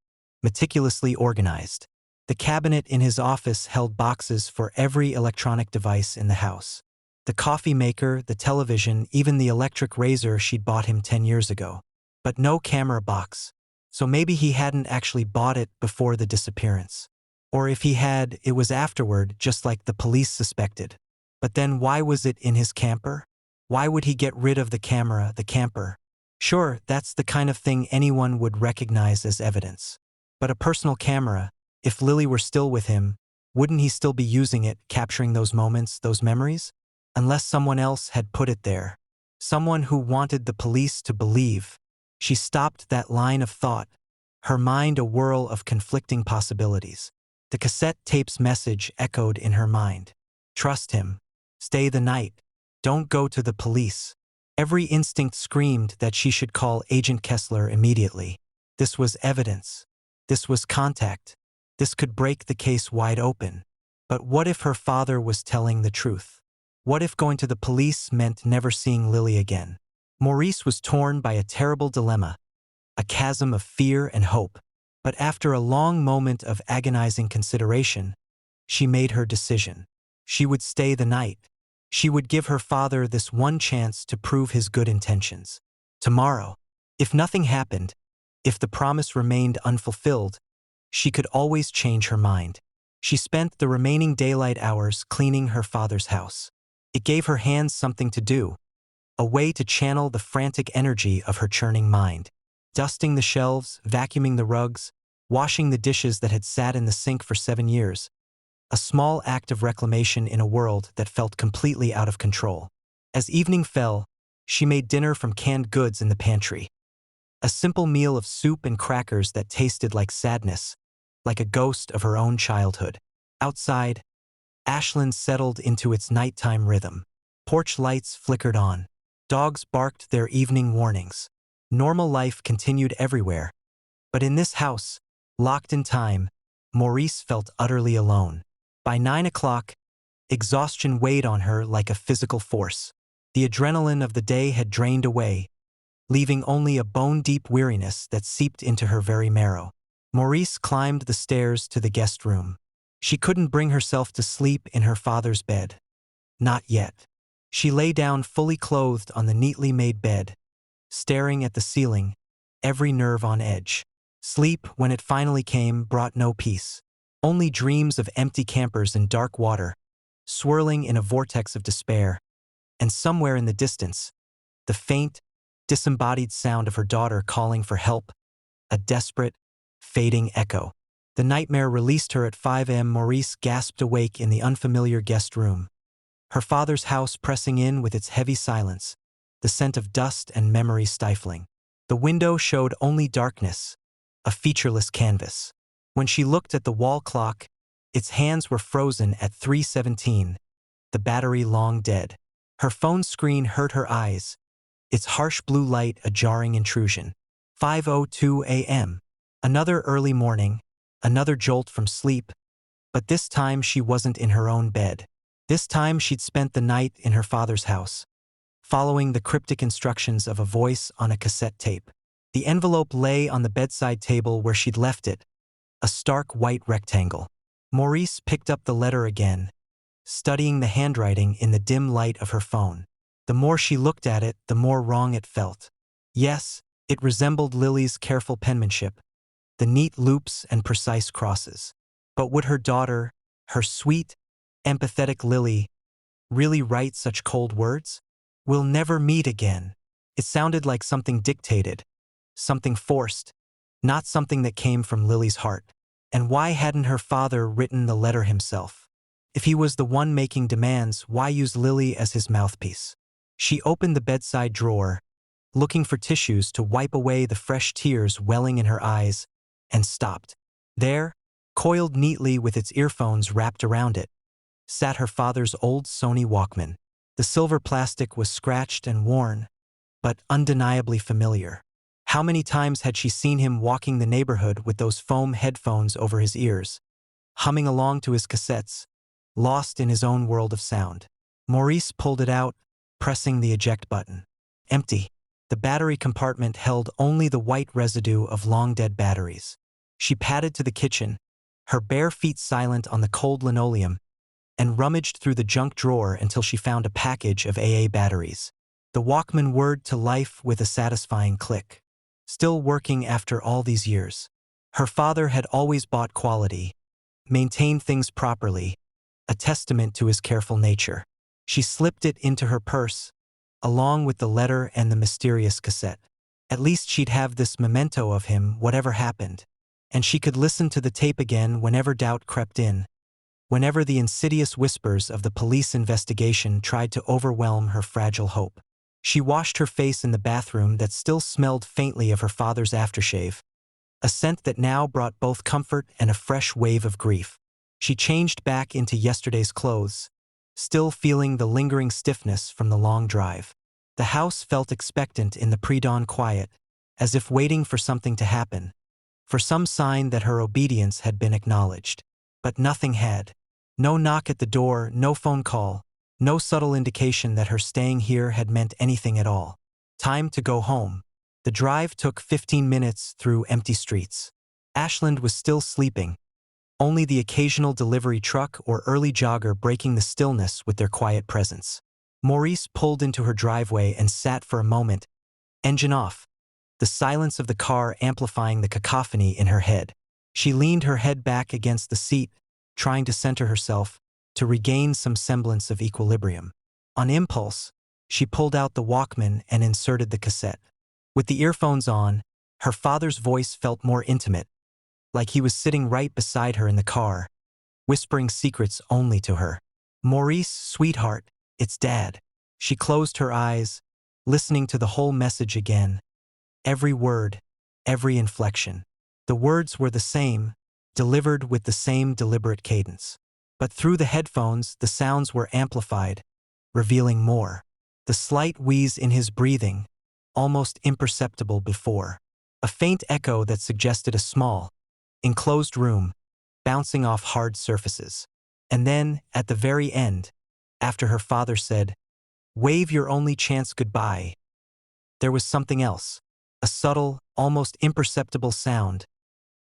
meticulously organized. The cabinet in his office held boxes for every electronic device in the house. The coffee maker, the television, even the electric razor she'd bought him 10 years ago. But no camera box. So maybe he hadn't actually bought it before the disappearance. Or if he had, it was afterward, just like the police suspected. But then why was it in his camper? Why would he get rid of the camera, the camper? Sure, that's the kind of thing anyone would recognize as evidence. But a personal camera, if Lily were still with him, wouldn't he still be using it, capturing those moments, those memories? Unless someone else had put it there. Someone who wanted the police to believe. She stopped that line of thought, her mind a whirl of conflicting possibilities. The cassette tape's message echoed in her mind. Trust him. Stay the night. Don't go to the police. Every instinct screamed that she should call Agent Kessler immediately. This was evidence. This was contact. This could break the case wide open. But what if her father was telling the truth? What if going to the police meant never seeing Lily again? Maurice was torn by a terrible dilemma, a chasm of fear and hope. But after a long moment of agonizing consideration, she made her decision. She would stay the night. She would give her father this one chance to prove his good intentions. Tomorrow, if nothing happened, if the promise remained unfulfilled, she could always change her mind. She spent the remaining daylight hours cleaning her father's house. It gave her hands something to do, a way to channel the frantic energy of her churning mind. Dusting the shelves, vacuuming the rugs, washing the dishes that had sat in the sink for 7 years. A small act of reclamation in a world that felt completely out of control. As evening fell, she made dinner from canned goods in the pantry. A simple meal of soup and crackers that tasted like sadness, like a ghost of her own childhood. Outside, Ashland settled into its nighttime rhythm. Porch lights flickered on. Dogs barked their evening warnings. Normal life continued everywhere. But in this house, locked in time, Maurice felt utterly alone. By 9 o'clock, exhaustion weighed on her like a physical force. The adrenaline of the day had drained away, leaving only a bone-deep weariness that seeped into her very marrow. Maurice climbed the stairs to the guest room. She couldn't bring herself to sleep in her father's bed. Not yet. She lay down fully clothed on the neatly made bed, staring at the ceiling, every nerve on edge. Sleep, when it finally came, brought no peace. Only dreams of empty campers and dark water, swirling in a vortex of despair. And somewhere in the distance, the faint, disembodied sound of her daughter calling for help, a desperate, fading echo. The nightmare released her at 5 a.m. Maurice gasped awake in the unfamiliar guest room. Her father's house pressing in with its heavy silence, the scent of dust and memory stifling. The window showed only darkness, a featureless canvas. When she looked at the wall clock, its hands were frozen at 3:17, the battery long dead. Her phone screen hurt her eyes, its harsh blue light a jarring intrusion. 5:02 a.m. Another early morning, another jolt from sleep, but this time she wasn't in her own bed. This time she'd spent the night in her father's house, following the cryptic instructions of a voice on a cassette tape. The envelope lay on the bedside table where she'd left it, a stark white rectangle. Maurice picked up the letter again, studying the handwriting in the dim light of her phone. The more she looked at it, the more wrong it felt. Yes, it resembled Lily's careful penmanship, the neat loops and precise crosses. But would her daughter, her sweet, empathetic Lily, really write such cold words? "We'll never meet again." It sounded like something dictated, something forced, not something that came from Lily's heart. And why hadn't her father written the letter himself? If he was the one making demands, why use Lily as his mouthpiece? She opened the bedside drawer, looking for tissues to wipe away the fresh tears welling in her eyes, and stopped. There, coiled neatly with its earphones wrapped around it, sat her father's old Sony Walkman. The silver plastic was scratched and worn, but undeniably familiar. How many times had she seen him walking the neighborhood with those foam headphones over his ears, humming along to his cassettes, lost in his own world of sound? Maurice pulled it out, pressing the eject button. Empty. The battery compartment held only the white residue of long-dead batteries. She padded to the kitchen, her bare feet silent on the cold linoleum, and rummaged through the junk drawer until she found a package of AA batteries. The Walkman whirred to life with a satisfying click. Still working after all these years. Her father had always bought quality, maintained things properly, a testament to his careful nature. She slipped it into her purse, along with the letter and the mysterious cassette. At least she'd have this memento of him, whatever happened, and she could listen to the tape again whenever doubt crept in, whenever the insidious whispers of the police investigation tried to overwhelm her fragile hope. She washed her face in the bathroom that still smelled faintly of her father's aftershave, a scent that now brought both comfort and a fresh wave of grief. She changed back into yesterday's clothes, still feeling the lingering stiffness from the long drive. The house felt expectant in the pre-dawn quiet, as if waiting for something to happen, for some sign that her obedience had been acknowledged. But nothing had. No knock at the door, no phone call, no subtle indication that her staying here had meant anything at all. Time to go home. The drive took 15 minutes through empty streets. Ashland was still sleeping, only the occasional delivery truck or early jogger breaking the stillness with their quiet presence. Maurice pulled into her driveway and sat for a moment, engine off, the silence of the car amplifying the cacophony in her head. She leaned her head back against the seat, trying to center herself, to regain some semblance of equilibrium. On impulse, she pulled out the Walkman and inserted the cassette. With the earphones on, her father's voice felt more intimate, like he was sitting right beside her in the car, whispering secrets only to her. "Maurice, sweetheart, it's Dad." She closed her eyes, listening to the whole message again. Every word, every inflection. The words were the same, delivered with the same deliberate cadence. But through the headphones, the sounds were amplified, revealing more. The slight wheeze in his breathing, almost imperceptible before. A faint echo that suggested a small, enclosed room, bouncing off hard surfaces. And then, at the very end, after her father said, "Wave your only chance goodbye," there was something else. A subtle, almost imperceptible sound,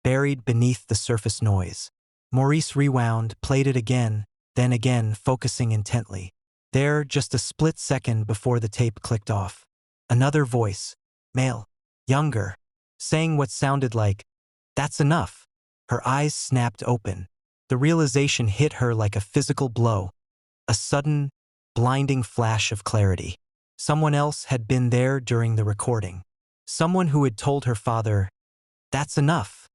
buried beneath the surface noise. Maurice rewound, played it again, then again, focusing intently. There, just a split second before the tape clicked off. Another voice, male, younger, saying what sounded like, "That's enough." Her eyes snapped open. The realization hit her like a physical blow, a sudden, blinding flash of clarity. Someone else had been there during the recording. Someone who had told her father, "That's enough,"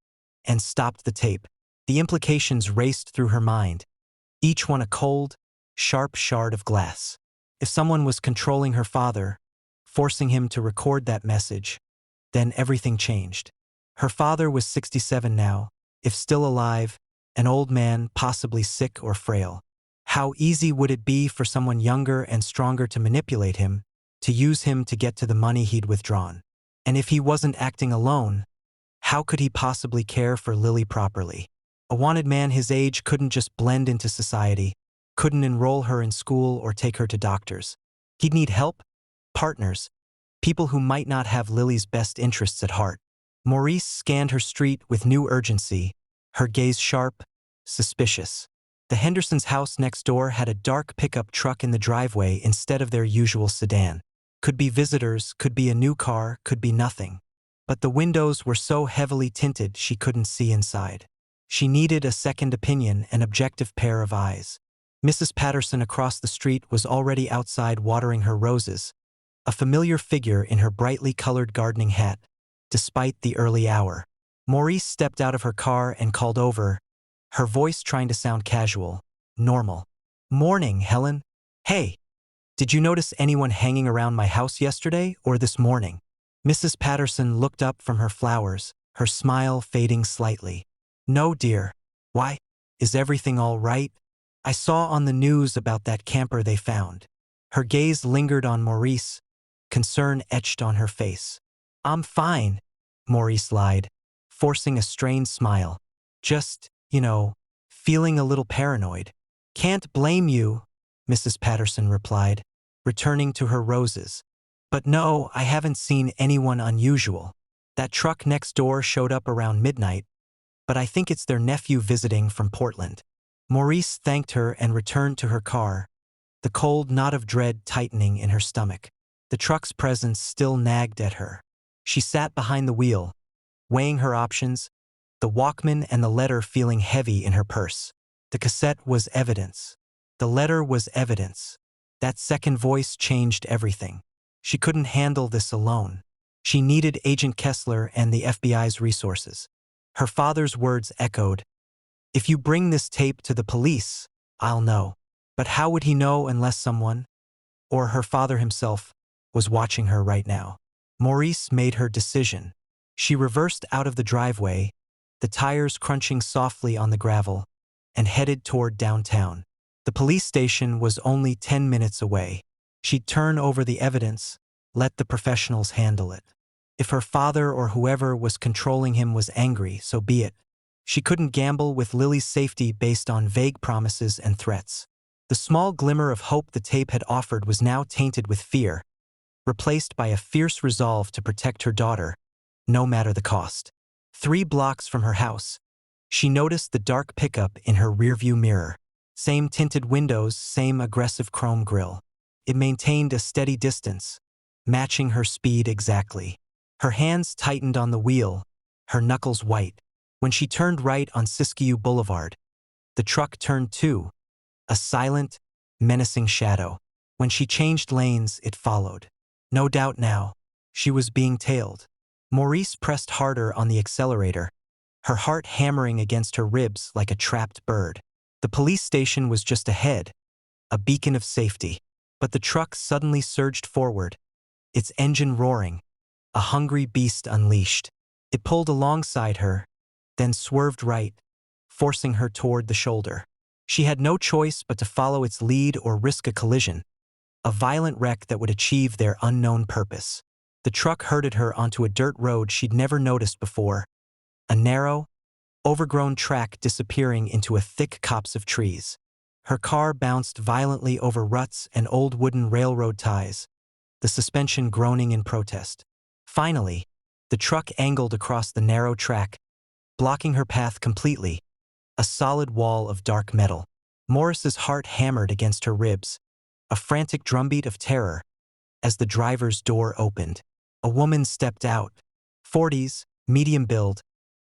and stopped the tape. The implications raced through her mind, each one a cold, sharp shard of glass. If someone was controlling her father, forcing him to record that message, then everything changed. Her father was 67 now, if still alive, an old man, possibly sick or frail. How easy would it be for someone younger and stronger to manipulate him, to use him to get to the money he'd withdrawn? And if he wasn't acting alone, how could he possibly care for Lily properly? A wanted man his age couldn't just blend into society, couldn't enroll her in school or take her to doctors. He'd need help, partners, people who might not have Lily's best interests at heart. Maurice scanned her street with new urgency, her gaze sharp, suspicious. The Hendersons' house next door had a dark pickup truck in the driveway instead of their usual sedan. Could be visitors, could be a new car, could be nothing. But the windows were so heavily tinted she couldn't see inside. She needed a second opinion, an objective pair of eyes. Mrs. Patterson across the street was already outside watering her roses, a familiar figure in her brightly colored gardening hat, despite the early hour. Maurice stepped out of her car and called over, her voice trying to sound casual, normal. "Morning, Helen. Hey, did you notice anyone hanging around my house yesterday or this morning?" Mrs. Patterson looked up from her flowers, her smile fading slightly. "No, dear. Why? Is everything all right? I saw on the news about that camper they found." Her gaze lingered on Maurice, concern etched on her face. "I'm fine," Maurice lied, forcing a strained smile. "Just, feeling a little paranoid." "Can't blame you," Mrs. Patterson replied, returning to her roses. "But no, I haven't seen anyone unusual. That truck next door showed up around midnight, but I think it's their nephew visiting from Portland." Maurice thanked her and returned to her car, the cold knot of dread tightening in her stomach. The truck's presence still nagged at her. She sat behind the wheel, weighing her options, the Walkman and the letter feeling heavy in her purse. The cassette was evidence. The letter was evidence. That second voice changed everything. She couldn't handle this alone. She needed Agent Kessler and the FBI's resources. Her father's words echoed, "If you bring this tape to the police, I'll know." But how would he know unless someone, or her father himself, was watching her right now? Maurice made her decision. She reversed out of the driveway, the tires crunching softly on the gravel, and headed toward downtown. The police station was only 10 minutes away. She'd turn over the evidence, let the professionals handle it. If her father or whoever was controlling him was angry, so be it. She couldn't gamble with Lily's safety based on vague promises and threats. The small glimmer of hope the tape had offered was now tainted with fear, replaced by a fierce resolve to protect her daughter, no matter the cost. 3 blocks from her house, she noticed the dark pickup in her rearview mirror. Same tinted windows, same aggressive chrome grille. It maintained a steady distance, matching her speed exactly. Her hands tightened on the wheel, her knuckles white. When she turned right on Siskiyou Boulevard, the truck turned too, a silent, menacing shadow. When she changed lanes, it followed. No doubt now, she was being tailed. Maurice pressed harder on the accelerator, her heart hammering against her ribs like a trapped bird. The police station was just ahead, a beacon of safety. But the truck suddenly surged forward, its engine roaring, a hungry beast unleashed. It pulled alongside her, then swerved right, forcing her toward the shoulder. She had no choice but to follow its lead or risk a collision, a violent wreck that would achieve their unknown purpose. The truck herded her onto a dirt road she'd never noticed before, a narrow, overgrown track disappearing into a thick copse of trees. Her car bounced violently over ruts and old wooden railroad ties, the suspension groaning in protest. Finally, the truck angled across the narrow track, blocking her path completely, a solid wall of dark metal. Morris's heart hammered against her ribs, a frantic drumbeat of terror. As the driver's door opened, a woman stepped out, 40s, medium build,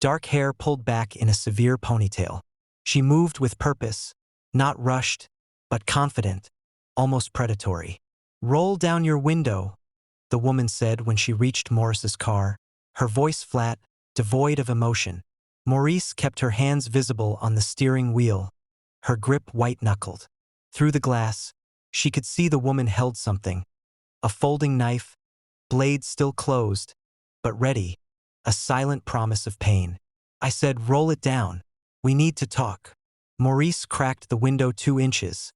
dark hair pulled back in a severe ponytail. She moved with purpose, not rushed, but confident, almost predatory. "Roll down your window," the woman said when she reached Morris's car, her voice flat, devoid of emotion. Maurice kept her hands visible on the steering wheel, her grip white-knuckled. Through the glass, she could see the woman held something, a folding knife, blade still closed, but ready, a silent promise of pain. "I said roll it down. We need to talk." Maurice cracked the window 2 inches,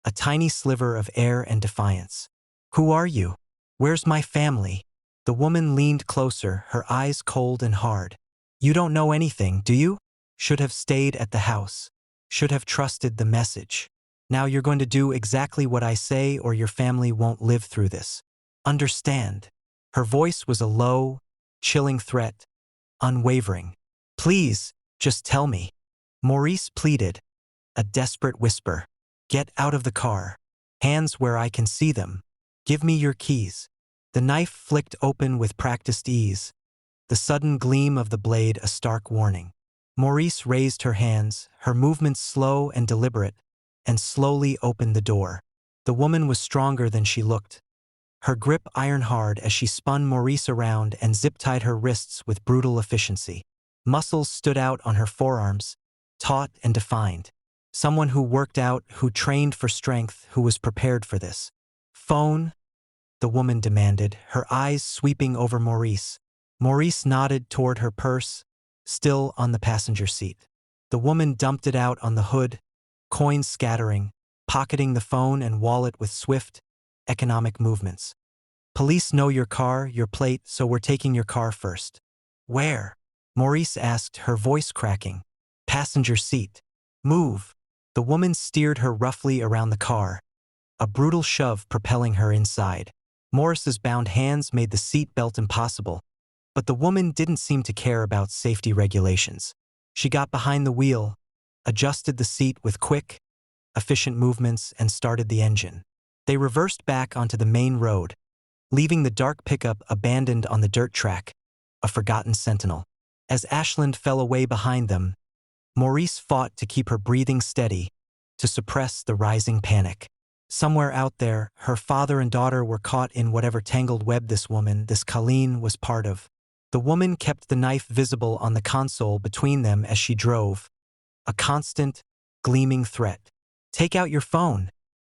a tiny sliver of air and defiance. "Who are you? Where's my family?" The woman leaned closer, her eyes cold and hard. "You don't know anything, do you? Should have stayed at the house. Should have trusted the message. Now you're going to do exactly what I say or your family won't live through this. Understand?" Her voice was a low, chilling threat, unwavering. "Please, just tell me." Maurice pleaded, a desperate whisper. "Get out of the car. Hands where I can see them. Give me your keys." The knife flicked open with practiced ease, the sudden gleam of the blade a stark warning. Maurice raised her hands, her movements slow and deliberate, and slowly opened the door. The woman was stronger than she looked, her grip iron-hard as she spun Maurice around and zip-tied her wrists with brutal efficiency. Muscles stood out on her forearms, taut and defined. Someone who worked out, who trained for strength, who was prepared for this. "Phone?" the woman demanded, her eyes sweeping over Maurice. Maurice nodded toward her purse, still on the passenger seat. The woman dumped it out on the hood, coins scattering, pocketing the phone and wallet with swift, economic movements. "Police know your car, your plate, so we're taking your car first." "Where?" Maurice asked, her voice cracking. "Passenger seat. Move." The woman steered her roughly around the car, a brutal shove propelling her inside. Morris's bound hands made the seat belt impossible, but the woman didn't seem to care about safety regulations. She got behind the wheel, adjusted the seat with quick, efficient movements, and started the engine. They reversed back onto the main road, leaving the dark pickup abandoned on the dirt track, a forgotten sentinel. As Ashland fell away behind them, Maurice fought to keep her breathing steady, to suppress the rising panic. Somewhere out there, her father and daughter were caught in whatever tangled web this woman, this Colleen, was part of. The woman kept the knife visible on the console between them as she drove, a constant, gleaming threat. "Take out your phone,"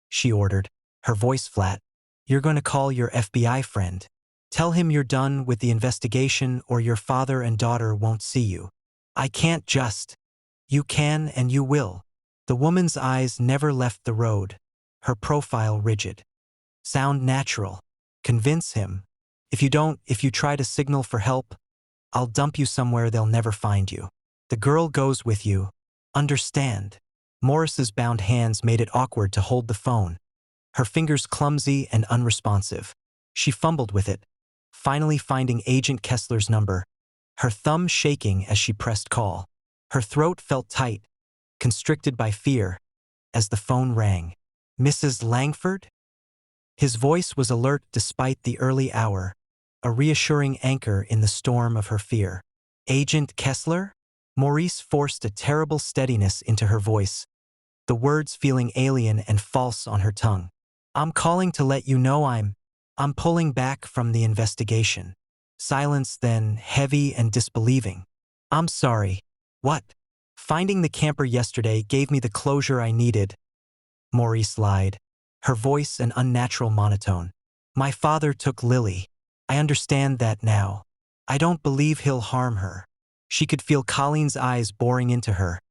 she ordered, her voice flat. "You're going to call your FBI friend. Tell him you're done with the investigation or your father and daughter won't see you." "I can't just." "You can and you will." The woman's eyes never left the road, her profile rigid. "Sound natural. Convince him. If you don't, if you try to signal for help, I'll dump you somewhere they'll never find you. The girl goes with you. Understand?" Morris's bound hands made it awkward to hold the phone, her fingers clumsy and unresponsive. She fumbled with it, finally finding Agent Kessler's number, her thumb shaking as she pressed call. Her throat felt tight, constricted by fear, as the phone rang. "Mrs. Langford?" His voice was alert despite the early hour, a reassuring anchor in the storm of her fear. "Agent Kessler?" Maurice forced a terrible steadiness into her voice, the words feeling alien and false on her tongue. "I'm calling to let you know I'm pulling back from the investigation." Silence then, heavy and disbelieving. "I'm sorry. What?" "Finding the camper yesterday gave me the closure I needed," Maurice lied, her voice an unnatural monotone. "My father took Lily. I understand that now. I don't believe he'll harm her." She could feel Colleen's eyes boring into her,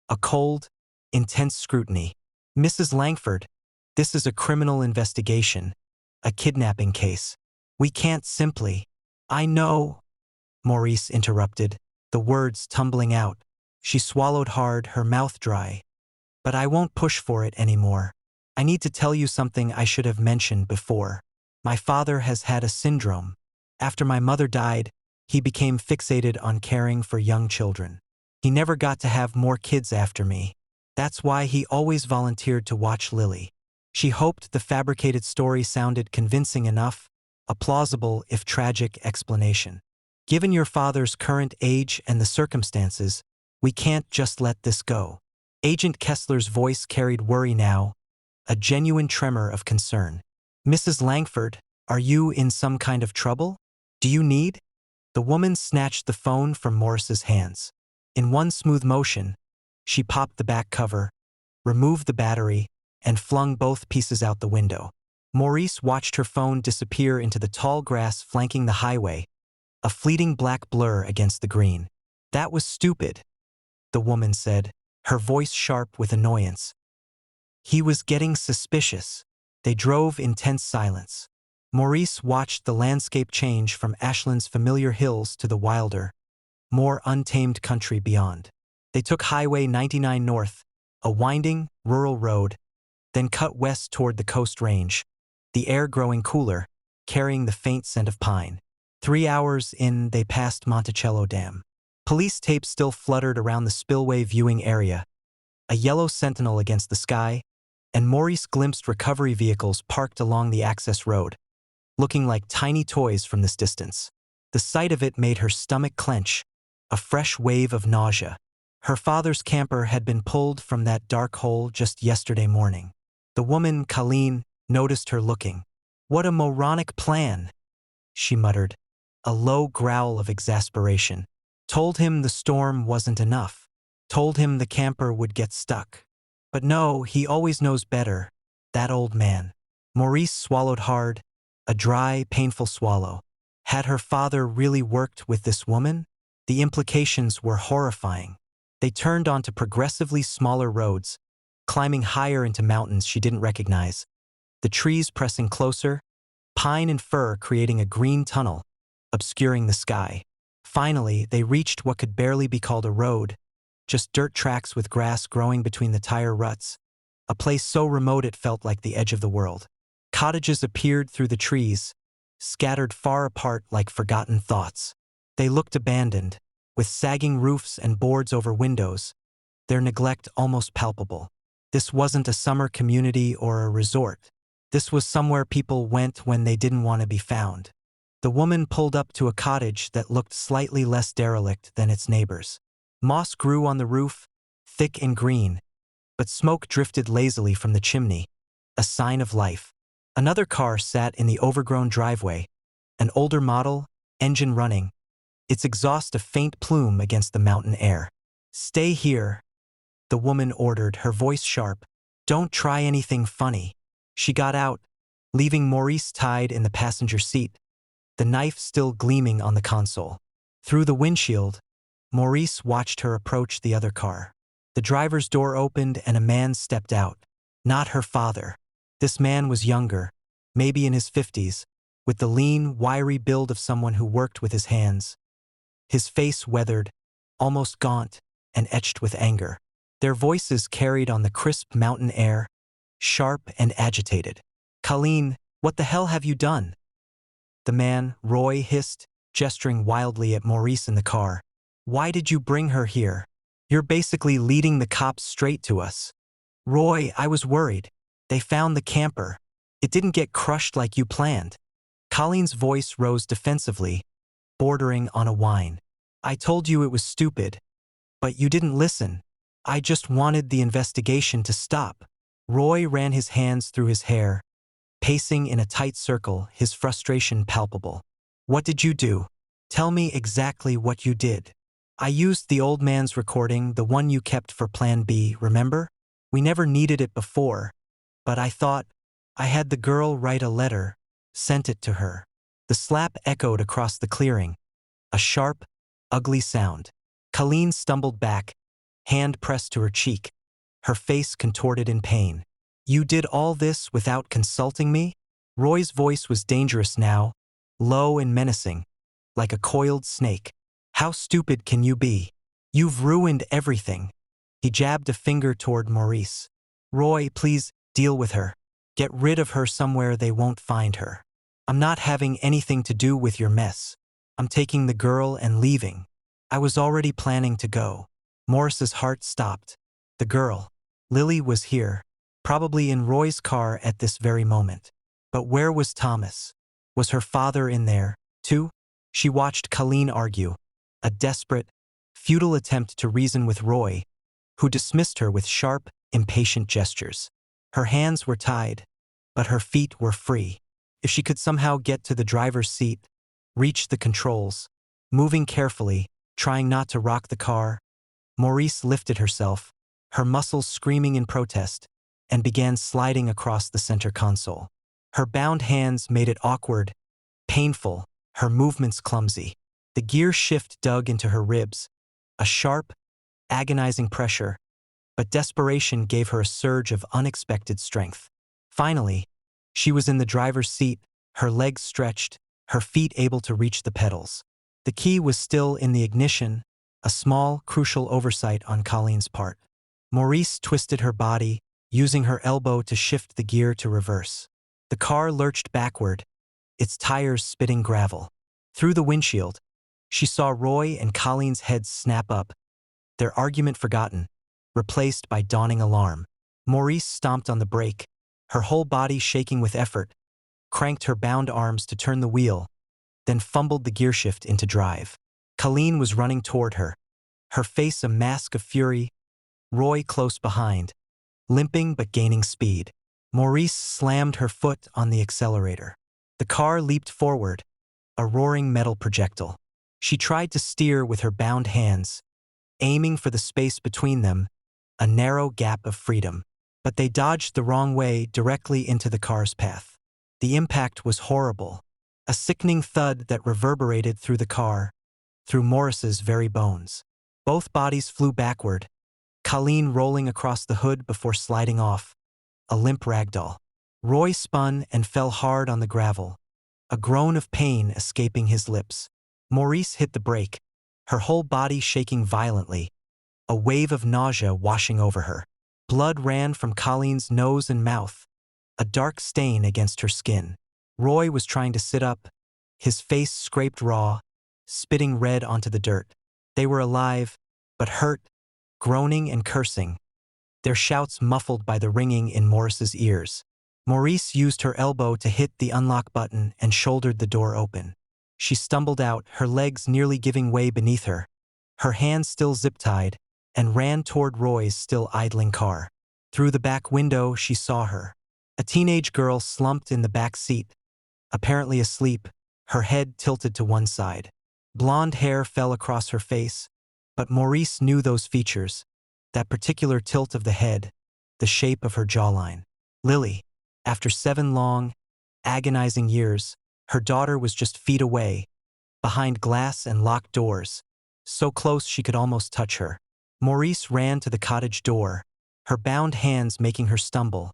a cold, intense scrutiny. "Mrs. Langford, this is a criminal investigation, a kidnapping case. We can't simply—" "I know," Maurice interrupted, the words tumbling out. She swallowed hard, her mouth dry. "But I won't push for it anymore. I need to tell you something I should have mentioned before. My father has had a syndrome. After my mother died, he became fixated on caring for young children. He never got to have more kids after me. That's why he always volunteered to watch Lily. She hoped the fabricated story sounded convincing enough, a plausible if tragic explanation. Given your father's current age and the circumstances, we can't just let this go. Agent Kessler's voice carried worry now, a genuine tremor of concern. Mrs. Langford, are you in some kind of trouble? Do you need? The woman snatched the phone from Morris's hands. In one smooth motion, she popped the back cover, removed the battery, and flung both pieces out the window. Maurice watched her phone disappear into the tall grass flanking the highway, a fleeting black blur against the green. That was stupid, the woman said, her voice sharp with annoyance. He was getting suspicious. They drove in tense silence. Maurice watched the landscape change from Ashland's familiar hills to the wilder, more untamed country beyond. They took Highway 99 north, a winding, rural road, then cut west toward the Coast Range, the air growing cooler, carrying the faint scent of pine. 3 hours in, they passed Monticello Dam. Police tape still fluttered around the Spillway viewing area, a yellow sentinel against the sky, and Maurice glimpsed recovery vehicles parked along the access road, looking like tiny toys from this distance. The sight of it made her stomach clench, a fresh wave of nausea. Her father's camper had been pulled from that dark hole just yesterday morning. The woman, Colleen, noticed her looking. What a moronic plan, she muttered, a low growl of exasperation. Told him the storm wasn't enough. Told him the camper would get stuck. But no, he always knows better, that old man. Maurice swallowed hard, a dry, painful swallow. Had her father really worked with this woman? The implications were horrifying. They turned onto progressively smaller roads, climbing higher into mountains she didn't recognize. The trees pressing closer, pine and fir creating a green tunnel, obscuring the sky. Finally, they reached what could barely be called a road, just dirt tracks with grass growing between the tire ruts, a place so remote it felt like the edge of the world. Cottages appeared through the trees, scattered far apart like forgotten thoughts. They looked abandoned, with sagging roofs and boards over windows, their neglect almost palpable. This wasn't a summer community or a resort. This was somewhere people went when they didn't want to be found. The woman pulled up to a cottage that looked slightly less derelict than its neighbors. Moss grew on the roof, thick and green, but smoke drifted lazily from the chimney, a sign of life. Another car sat in the overgrown driveway, an older model, engine running, its exhaust a faint plume against the mountain air. Stay here, the woman ordered, her voice sharp. Don't try anything funny. She got out, leaving Maurice tied in the passenger seat, the knife still gleaming on the console. Through the windshield, Maurice watched her approach the other car. The driver's door opened and a man stepped out. Not her father. This man was younger, maybe in his 50s, with the lean, wiry build of someone who worked with his hands. His face weathered, almost gaunt, and etched with anger. Their voices carried on the crisp mountain air, sharp and agitated. Colleen, what the hell have you done? The man, Roy, hissed, gesturing wildly at Maurice in the car. Why did you bring her here? You're basically leading the cops straight to us. Roy, I was worried. They found the camper. It didn't get crushed like you planned. Colleen's voice rose defensively, bordering on a whine. I told you it was stupid, but you didn't listen. I just wanted the investigation to stop. Roy ran his hands through his hair, pacing in a tight circle, his frustration palpable. What did you do? Tell me exactly what you did. I used the old man's recording, the one you kept for Plan B, remember? We never needed it before, but I thought I had the girl write a letter, sent it to her. The slap echoed across the clearing, a sharp, ugly sound. Colleen stumbled back, hand pressed to her cheek, her face contorted in pain. You did all this without consulting me? Roy's voice was dangerous now, low and menacing, like a coiled snake. How stupid can you be? You've ruined everything. He jabbed a finger toward Maurice. Roy, please, deal with her. Get rid of her somewhere they won't find her. I'm not having anything to do with your mess. I'm taking the girl and leaving. I was already planning to go. Morris's heart stopped. The girl, Lily, was here, probably in Roy's car at this very moment. But where was Thomas? Was her father in there, too? She watched Colleen argue, a desperate, futile attempt to reason with Roy, who dismissed her with sharp, impatient gestures. Her hands were tied, but her feet were free. If she could somehow get to the driver's seat, reach the controls, moving carefully, trying not to rock the car, Maurice lifted herself, her muscles screaming in protest, and began sliding across the center console. Her bound hands made it awkward, painful, her movements clumsy. The gear shift dug into her ribs, a sharp, agonizing pressure, but desperation gave her a surge of unexpected strength. Finally, she was in the driver's seat, her legs stretched, her feet able to reach the pedals. The key was still in the ignition, a small, crucial oversight on Colleen's part. Maurice twisted her body, using her elbow to shift the gear to reverse. The car lurched backward, its tires spitting gravel. Through the windshield, she saw Roy and Colleen's heads snap up, their argument forgotten, replaced by dawning alarm. Maurice stomped on the brake, her whole body shaking with effort, cranked her bound arms to turn the wheel, then fumbled the gearshift into drive. Colleen was running toward her, her face a mask of fury, Roy close behind, limping but gaining speed. Maurice slammed her foot on the accelerator. The car leaped forward, a roaring metal projectile. She tried to steer with her bound hands, aiming for the space between them, a narrow gap of freedom. But they dodged the wrong way directly into the car's path. The impact was horrible, a sickening thud that reverberated through the car, through Morris's very bones. Both bodies flew backward, Colleen rolling across the hood before sliding off, a limp ragdoll. Roy spun and fell hard on the gravel, a groan of pain escaping his lips. Maurice hit the brake, her whole body shaking violently, a wave of nausea washing over her. Blood ran from Colleen's nose and mouth, a dark stain against her skin. Roy was trying to sit up, his face scraped raw, spitting red onto the dirt. They were alive, but hurt, groaning and cursing, their shouts muffled by the ringing in Morris's ears. Maurice used her elbow to hit the unlock button and shouldered the door open. She stumbled out, her legs nearly giving way beneath her, her hands still zip-tied, and ran toward Roy's still idling car. Through the back window, she saw her, a teenage girl slumped in the back seat, apparently asleep, her head tilted to one side. Blonde hair fell across her face, but Maurice knew those features, that particular tilt of the head, the shape of her jawline. Lily, after 7 long, agonizing years, her daughter was just feet away, behind glass and locked doors, so close she could almost touch her. Maurice ran to the cottage door, her bound hands making her stumble,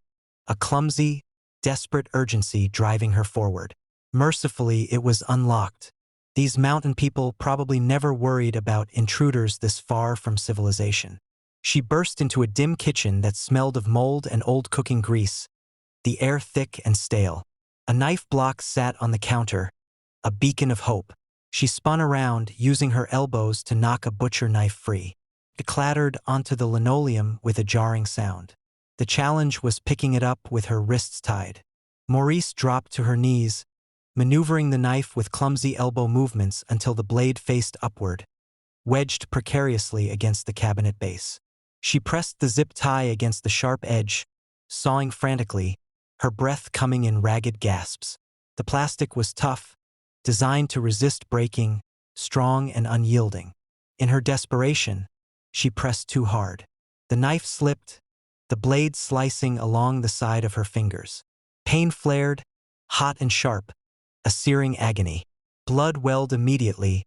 a clumsy, desperate urgency driving her forward. Mercifully, it was unlocked. These mountain people probably never worried about intruders this far from civilization. She burst into a dim kitchen that smelled of mold and old cooking grease, the air thick and stale. A knife block sat on the counter, a beacon of hope. She spun around, using her elbows to knock a butcher knife free. It clattered onto the linoleum with a jarring sound. The challenge was picking it up with her wrists tied. Maurice dropped to her knees, maneuvering the knife with clumsy elbow movements until the blade faced upward, wedged precariously against the cabinet base. She pressed the zip tie against the sharp edge, sawing frantically, her breath coming in ragged gasps. The plastic was tough, designed to resist breaking, strong and unyielding. In her desperation, she pressed too hard. The knife slipped, the blade slicing along the side of her fingers. Pain flared, hot and sharp, a searing agony. Blood welled immediately,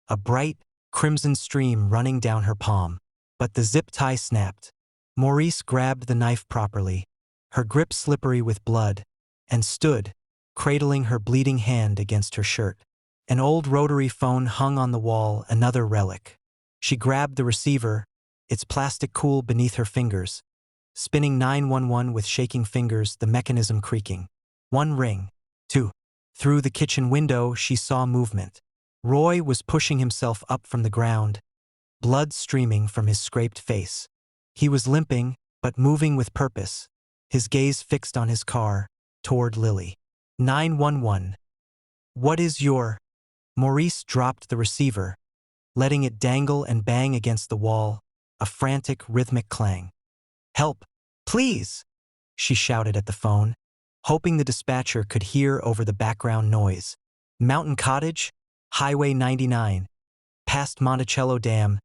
a bright, crimson stream running down her palm. But the zip tie snapped. Maurice grabbed the knife properly, her grip slippery with blood, and stood, cradling her bleeding hand against her shirt. An old rotary phone hung on the wall, another relic. She grabbed the receiver, its plastic cool beneath her fingers, spinning 911 with shaking fingers, the mechanism creaking. 1 ring. 2. Through the kitchen window, she saw movement. Roy was pushing himself up from the ground, blood streaming from his scraped face. He was limping, but moving with purpose, his gaze fixed on his car, toward Lily. 911. What is your... Maurice dropped the receiver, letting it dangle and bang against the wall, a frantic, rhythmic clang. Help! Please! She shouted at the phone, hoping the dispatcher could hear over the background noise. Mountain Cottage, Highway 99, past Monticello Dam,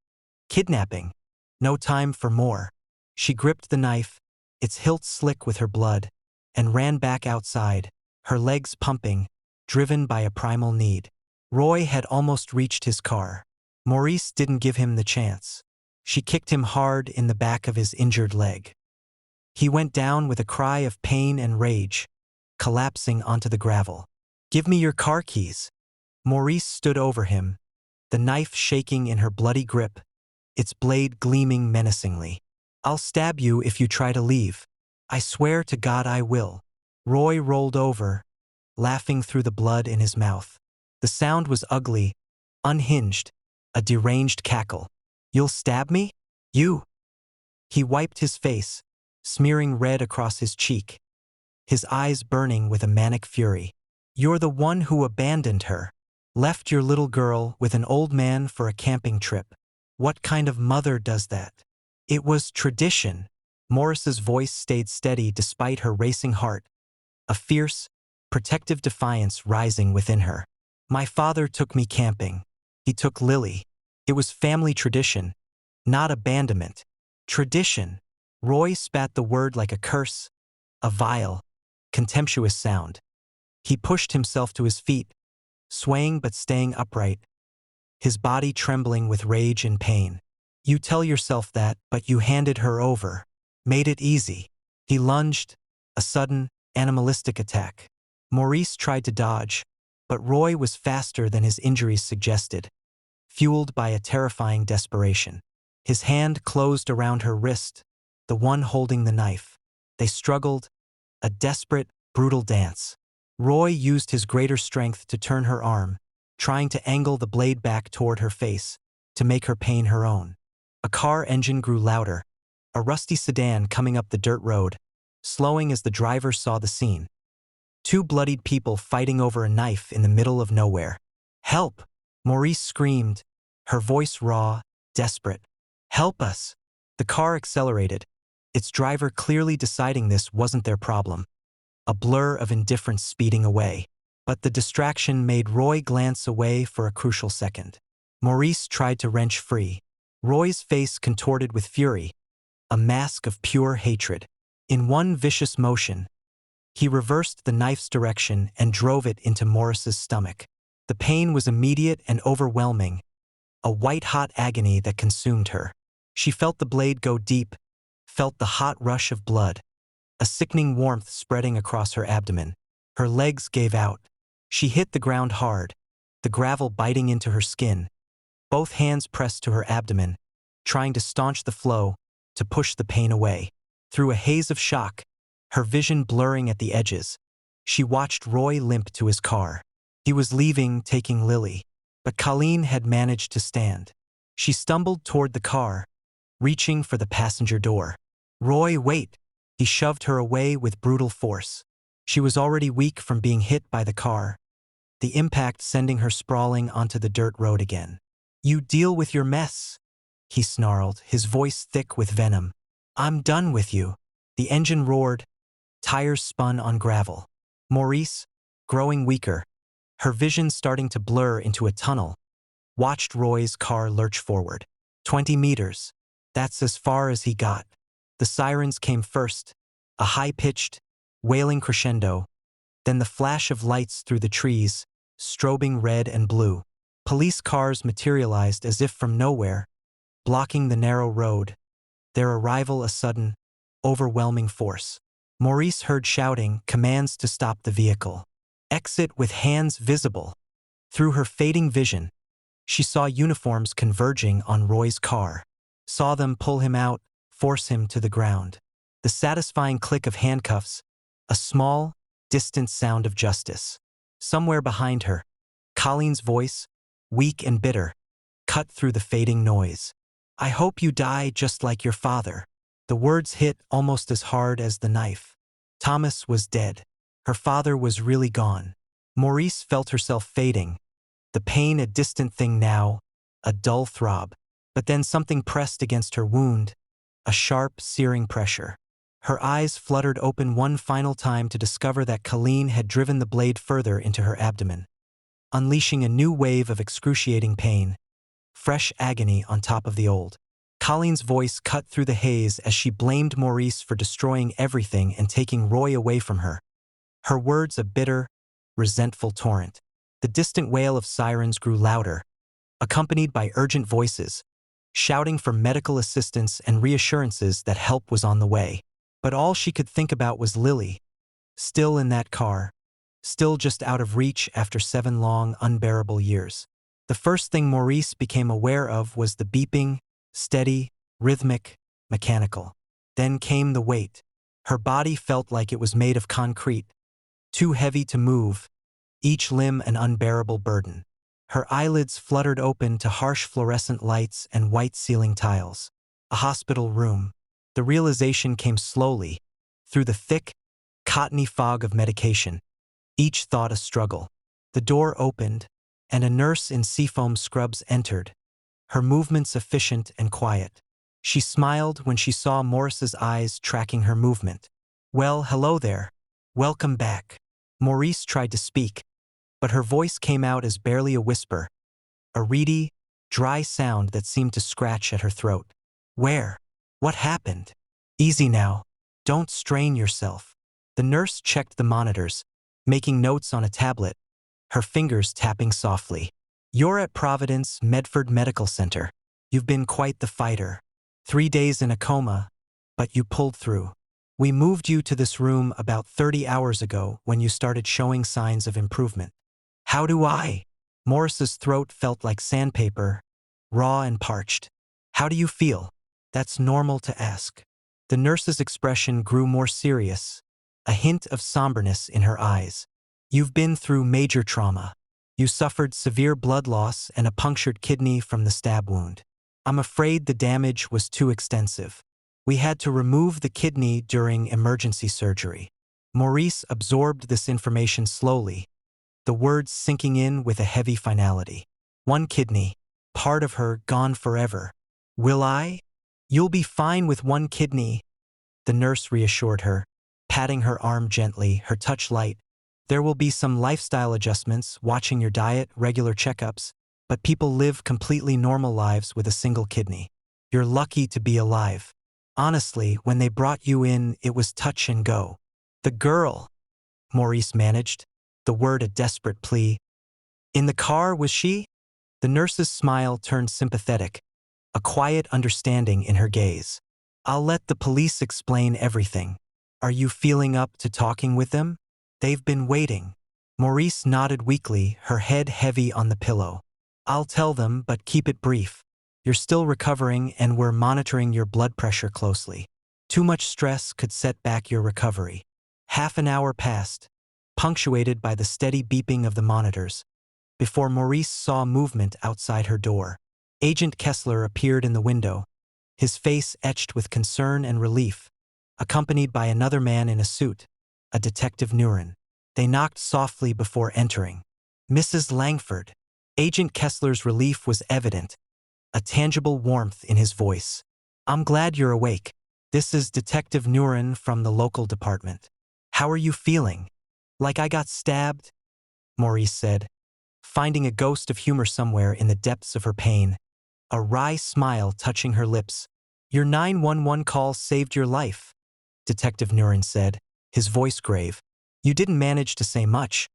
kidnapping. No time for more. She gripped the knife, its hilt slick with her blood, and ran back outside, her legs pumping, driven by a primal need. Roy had almost reached his car. Maurice didn't give him the chance. She kicked him hard in the back of his injured leg. He went down with a cry of pain and rage, collapsing onto the gravel. Give me your car keys. Maurice stood over him, the knife shaking in her bloody grip, its blade gleaming menacingly. I'll stab you if you try to leave. I swear to God I will. Roy rolled over, laughing through the blood in his mouth. The sound was ugly, unhinged, a deranged cackle. You'll stab me? You? He wiped his face, smearing red across his cheek, his eyes burning with a manic fury. You're the one who abandoned her, left your little girl with an old man for a camping trip. What kind of mother does that? It was tradition. Morris's voice stayed steady despite her racing heart, a fierce, protective defiance rising within her. My father took me camping. He took Lily. It was family tradition, not abandonment. Tradition. Roy spat the word like a curse, a vile, contemptuous sound. He pushed himself to his feet, swaying but staying upright, his body trembling with rage and pain. You tell yourself that, but you handed her over. Made it easy. He lunged, a sudden, animalistic attack. Maurice tried to dodge, but Roy was faster than his injuries suggested, fueled by a terrifying desperation. His hand closed around her wrist, the one holding the knife. They struggled, a desperate, brutal dance. Roy used his greater strength to turn her arm, trying to angle the blade back toward her face, to make her pain her own. A car engine grew louder, a rusty sedan coming up the dirt road, slowing as the driver saw the scene. Two bloodied people fighting over a knife in the middle of nowhere. Help! Maurice screamed, her voice raw, desperate. Help us! The car accelerated, its driver clearly deciding this wasn't their problem. A blur of indifference speeding away. But the distraction made Roy glance away for a crucial second. Maurice tried to wrench free. Roy's face contorted with fury, a mask of pure hatred. In one vicious motion, he reversed the knife's direction and drove it into Morris's stomach. The pain was immediate and overwhelming, a white-hot agony that consumed her. She felt the blade go deep, felt the hot rush of blood, a sickening warmth spreading across her abdomen. Her legs gave out. She hit the ground hard, the gravel biting into her skin. Both hands pressed to her abdomen, trying to staunch the flow, to push the pain away. Through a haze of shock, her vision blurring at the edges, she watched Roy limp to his car. He was leaving, taking Lily, but Colleen had managed to stand. She stumbled toward the car, reaching for the passenger door. Roy, wait! He shoved her away with brutal force. She was already weak from being hit by the car, the impact sending her sprawling onto the dirt road again. You deal with your mess, he snarled, his voice thick with venom. I'm done with you. The engine roared, tires spun on gravel. Maurice, growing weaker, her vision starting to blur into a tunnel, watched Roy's car lurch forward. 20 meters. That's as far as he got. The sirens came first, a high-pitched, wailing crescendo, then the flash of lights through the trees, strobing red and blue. Police cars materialized as if from nowhere, blocking the narrow road, their arrival a sudden, overwhelming force. Maurice heard shouting, commands to stop the vehicle. Exit with hands visible. Through her fading vision, she saw uniforms converging on Roy's car, saw them pull him out, force him to the ground. The satisfying click of handcuffs, a small, distant sound of justice. Somewhere behind her, Colleen's voice, weak and bitter, cut through the fading noise. "I hope you die just like your father." The words hit almost as hard as the knife. Thomas was dead. Her father was really gone. Maurice felt herself fading, the pain a distant thing now, a dull throb. But then something pressed against her wound, a sharp, searing pressure. Her eyes fluttered open one final time to discover that Colleen had driven the blade further into her abdomen, unleashing a new wave of excruciating pain, fresh agony on top of the old. Colleen's voice cut through the haze as she blamed Maurice for destroying everything and taking Roy away from her. Her words a bitter, resentful torrent. The distant wail of sirens grew louder, accompanied by urgent voices, shouting for medical assistance and reassurances that help was on the way. But all she could think about was Lily, still in that car, still just out of reach after 7 long, unbearable years. The first thing Maurice became aware of was the beeping, steady, rhythmic, mechanical. Then came the weight. Her body felt like it was made of concrete, too heavy to move, each limb an unbearable burden. Her eyelids fluttered open to harsh fluorescent lights and white ceiling tiles. A hospital room. The realization came slowly, through the thick, cottony fog of medication, each thought a struggle. The door opened, and a nurse in seafoam scrubs entered, her movements efficient and quiet. She smiled when she saw Maurice's eyes tracking her movement. "Well, hello there. Welcome back." Maurice tried to speak, but her voice came out as barely a whisper, a reedy, dry sound that seemed to scratch at her throat. "Where? What happened? Easy now. Don't strain yourself." The nurse checked the monitors, making notes on a tablet, her fingers tapping softly. "You're at Providence Medford Medical Center. You've been quite the fighter. 3 days in a coma, but you pulled through. We moved you to this room about 30 hours ago when you started showing signs of improvement." "How do I?" Maurice's throat felt like sandpaper, raw and parched. "How do you feel?" "That's normal to ask." The nurse's expression grew more serious, a hint of somberness in her eyes. "You've been through major trauma. You suffered severe blood loss and a punctured kidney from the stab wound. I'm afraid the damage was too extensive. We had to remove the kidney during emergency surgery." Maurice absorbed this information slowly, the words sinking in with a heavy finality. "One kidney, part of her gone forever. Will I?" "You'll be fine with one kidney," the nurse reassured her, patting her arm gently, her touch light. "There will be some lifestyle adjustments, watching your diet, regular checkups, but people live completely normal lives with a single kidney. You're lucky to be alive. Honestly, when they brought you in, it was touch and go." "The girl," Maurice managed, the word a desperate plea. "In the car, was she?" The nurse's smile turned sympathetic, a quiet understanding in her gaze. "I'll let the police explain everything. Are you feeling up to talking with them? They've been waiting." Maurice nodded weakly, her head heavy on the pillow. "I'll tell them, but keep it brief. You're still recovering and we're monitoring your blood pressure closely. Too much stress could set back your recovery." Half an hour passed, punctuated by the steady beeping of the monitors, before Maurice saw movement outside her door. Agent Kessler appeared in the window, his face etched with concern and relief, accompanied by another man in a suit, a Detective Nuren. They knocked softly before entering. "Mrs. Langford." Agent Kessler's relief was evident, a tangible warmth in his voice. "I'm glad you're awake. This is Detective Nuren from the local department. How are you feeling?" "Like I got stabbed," Maurice said, finding a ghost of humor somewhere in the depths of her pain, a wry smile touching her lips. "Your 911 call saved your life," Detective Nuren said, his voice grave. "You didn't manage to say much,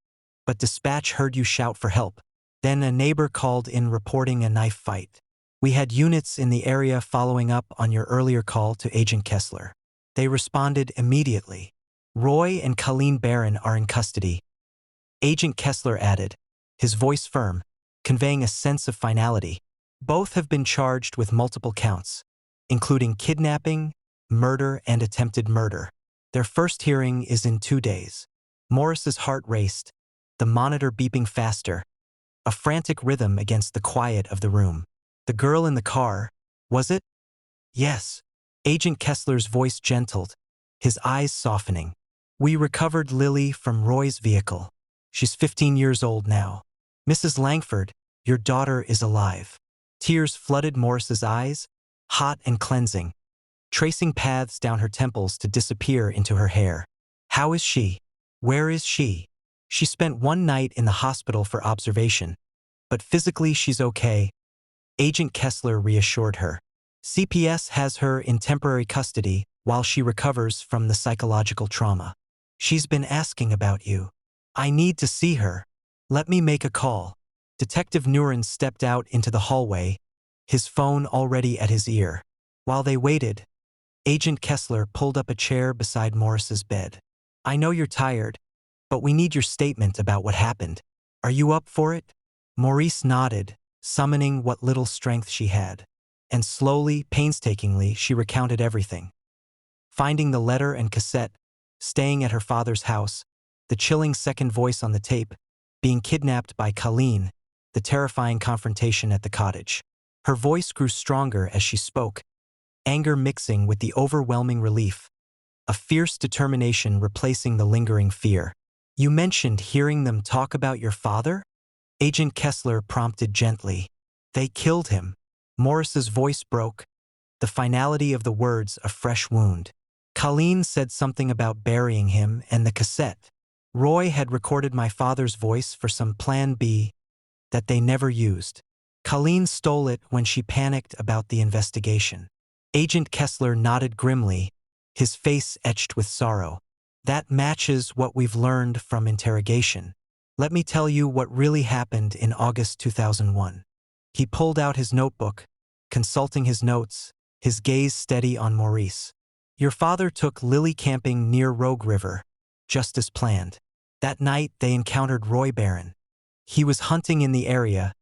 but dispatch heard you shout for help. Then a neighbor called in reporting a knife fight. We had units in the area following up on your earlier call to Agent Kessler. They responded immediately. Roy and Colleen Barron are in custody," Agent Kessler added, his voice firm, conveying a sense of finality. "Both have been charged with multiple counts, including kidnapping, murder, and attempted murder. Their first hearing is in 2 days." Maurice's heart raced, the monitor beeping faster, a frantic rhythm against the quiet of the room. The girl in the car, was it? Yes. Agent Kessler's voice gentled, his eyes softening. We recovered Lily from Roy's vehicle. She's 15 years old now. Mrs. Langford, your daughter is alive. Tears flooded Morris's eyes, hot and cleansing, tracing paths down her temples to disappear into her hair. How is she? Where is she? She spent one night in the hospital for observation, but physically she's okay. Agent Kessler reassured her. CPS has her in temporary custody while she recovers from the psychological trauma. She's been asking about you. I need to see her. Let me make a call. Detective Nuren stepped out into the hallway, his phone already at his ear. While they waited, Agent Kessler pulled up a chair beside Morris's bed. I know you're tired, but we need your statement about what happened. Are you up for it? Maurice nodded, summoning what little strength she had. And slowly, painstakingly, she recounted everything. Finding the letter and cassette, staying at her father's house, the chilling second voice on the tape, being kidnapped by Colleen, the terrifying confrontation at the cottage. Her voice grew stronger as she spoke, anger mixing with the overwhelming relief, a fierce determination replacing the lingering fear. You mentioned hearing them talk about your father? Agent Kessler prompted gently. They killed him. Morris's voice broke, the finality of the words a fresh wound. Colleen said something about burying him and the cassette. Roy had recorded my father's voice for some plan B that they never used. Colleen stole it when she panicked about the investigation. Agent Kessler nodded grimly, his face etched with sorrow. That matches what we've learned from interrogation. Let me tell you what really happened in August 2001. He pulled out his notebook, consulting his notes, his gaze steady on Maurice. Your father took Lily camping near Rogue River, just as planned. That night they encountered Roy Barron. He was hunting in the area,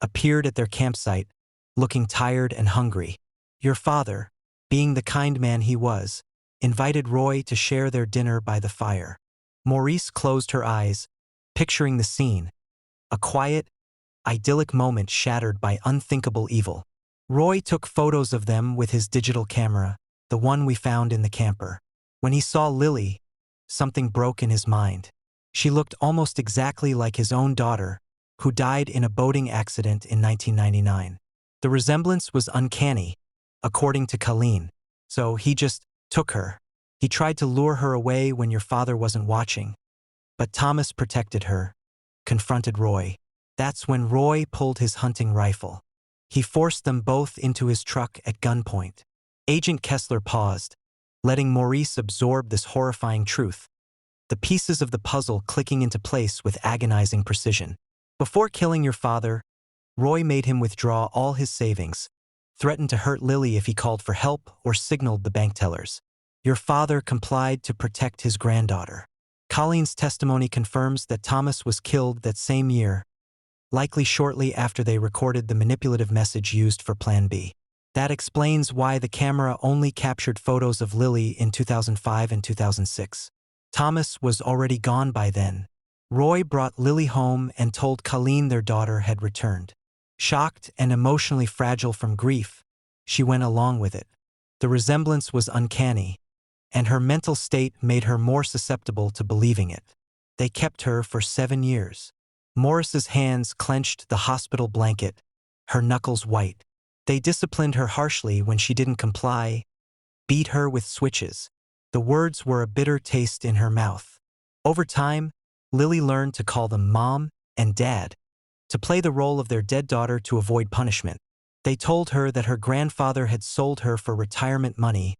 appeared at their campsite, looking tired and hungry. Your father, being the kind man he was, invited Roy to share their dinner by the fire. Maurice closed her eyes, picturing the scene, a quiet, idyllic moment shattered by unthinkable evil. Roy took photos of them with his digital camera, the one we found in the camper. When he saw Lily, something broke in his mind. She looked almost exactly like his own daughter, who died in a boating accident in 1999. The resemblance was uncanny, according to Colleen, so he just took her. He tried to lure her away when your father wasn't watching. But Thomas protected her, confronted Roy. That's when Roy pulled his hunting rifle. He forced them both into his truck at gunpoint. Agent Kessler paused, letting Maurice absorb this horrifying truth, the pieces of the puzzle clicking into place with agonizing precision. Before killing your father, Roy made him withdraw all his savings, threatened to hurt Lily if he called for help or signaled the bank tellers. Your father complied to protect his granddaughter. Colleen's testimony confirms that Thomas was killed that same year, likely shortly after they recorded the manipulative message used for Plan B. That explains why the camera only captured photos of Lily in 2005 and 2006. Thomas was already gone by then. Roy brought Lily home and told Colleen their daughter had returned. Shocked and emotionally fragile from grief, she went along with it. The resemblance was uncanny, and her mental state made her more susceptible to believing it. They kept her for 7 years. Morris's hands clenched the hospital blanket, her knuckles white. They disciplined her harshly when she didn't comply, beat her with switches. The words were a bitter taste in her mouth. Over time, Lily learned to call them Mom and Dad, to play the role of their dead daughter to avoid punishment. They told her that her grandfather had sold her for retirement money,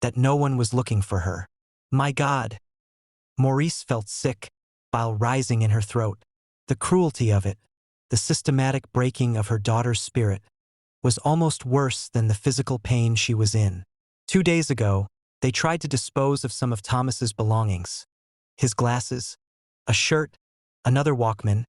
that no one was looking for her. My God! Maurice felt sick, bile rising in her throat. The cruelty of it, the systematic breaking of her daughter's spirit, was almost worse than the physical pain she was in. 2 days ago, they tried to dispose of some of Thomas's belongings. His glasses, a shirt, another Walkman.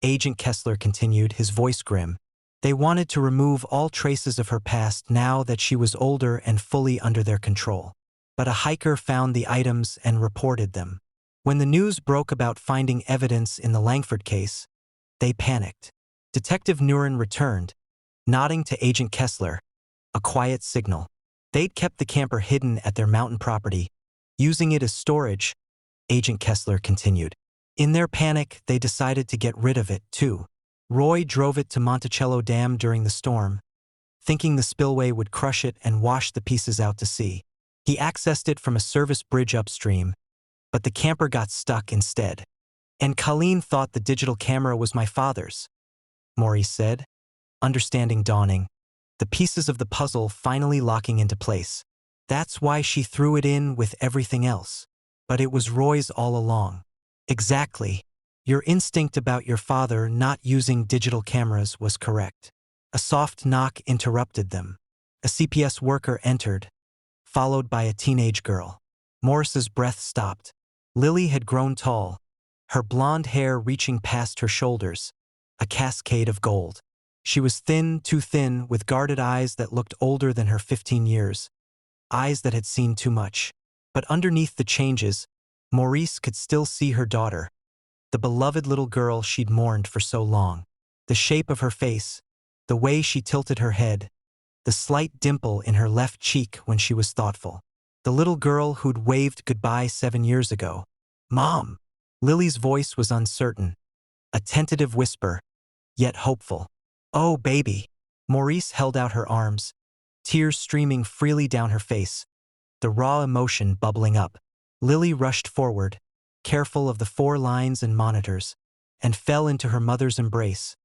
Agent Kessler continued, his voice grim. They wanted to remove all traces of her past now that she was older and fully under their control. But a hiker found the items and reported them. When the news broke about finding evidence in the Langford case, they panicked. Detective Nuren returned, nodding to Agent Kessler, a quiet signal. They'd kept the camper hidden at their mountain property, using it as storage, Agent Kessler continued. In their panic, they decided to get rid of it, too. Roy drove it to Monticello Dam during the storm, thinking the spillway would crush it and wash the pieces out to sea. He accessed it from a service bridge upstream, but the camper got stuck instead. And Colleen thought the digital camera was my father's, Maurice said, understanding dawning, the pieces of the puzzle finally locking into place. That's why she threw it in with everything else. But it was Roy's all along. Exactly. Your instinct about your father not using digital cameras was correct. A soft knock interrupted them. A CPS worker entered, followed by a teenage girl. Morris's breath stopped. Lily had grown tall, her blonde hair reaching past her shoulders, a cascade of gold. She was thin, too thin, with guarded eyes that looked older than her 15 years, eyes that had seen too much. But underneath the changes, Maurice could still see her daughter, the beloved little girl she'd mourned for so long. The shape of her face, the way she tilted her head, the slight dimple in her left cheek when she was thoughtful. The little girl who'd waved goodbye 7 years ago. Mom! Lily's voice was uncertain, a tentative whisper, yet hopeful. Oh, baby! Maurice held out her arms, tears streaming freely down her face, the raw emotion bubbling up. Lily rushed forward, careful of the 4 lines and monitors, and fell into her mother's embrace,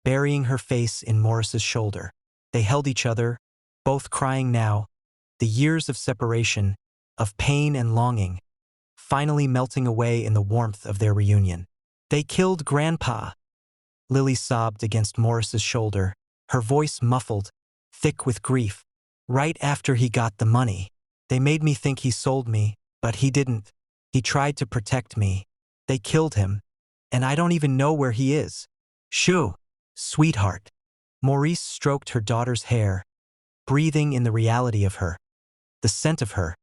burying her face in Morris's shoulder. They held each other, both crying now, the years of separation, of pain and longing, finally melting away in the warmth of their reunion. They killed Grandpa. Lily sobbed against Morris's shoulder, her voice muffled, thick with grief. Right after he got the money. They made me think he sold me, but he didn't. He tried to protect me. They killed him, and I don't even know where he is. Shoo, sweetheart. Maurice stroked her daughter's hair, breathing in the reality of her, the scent of her,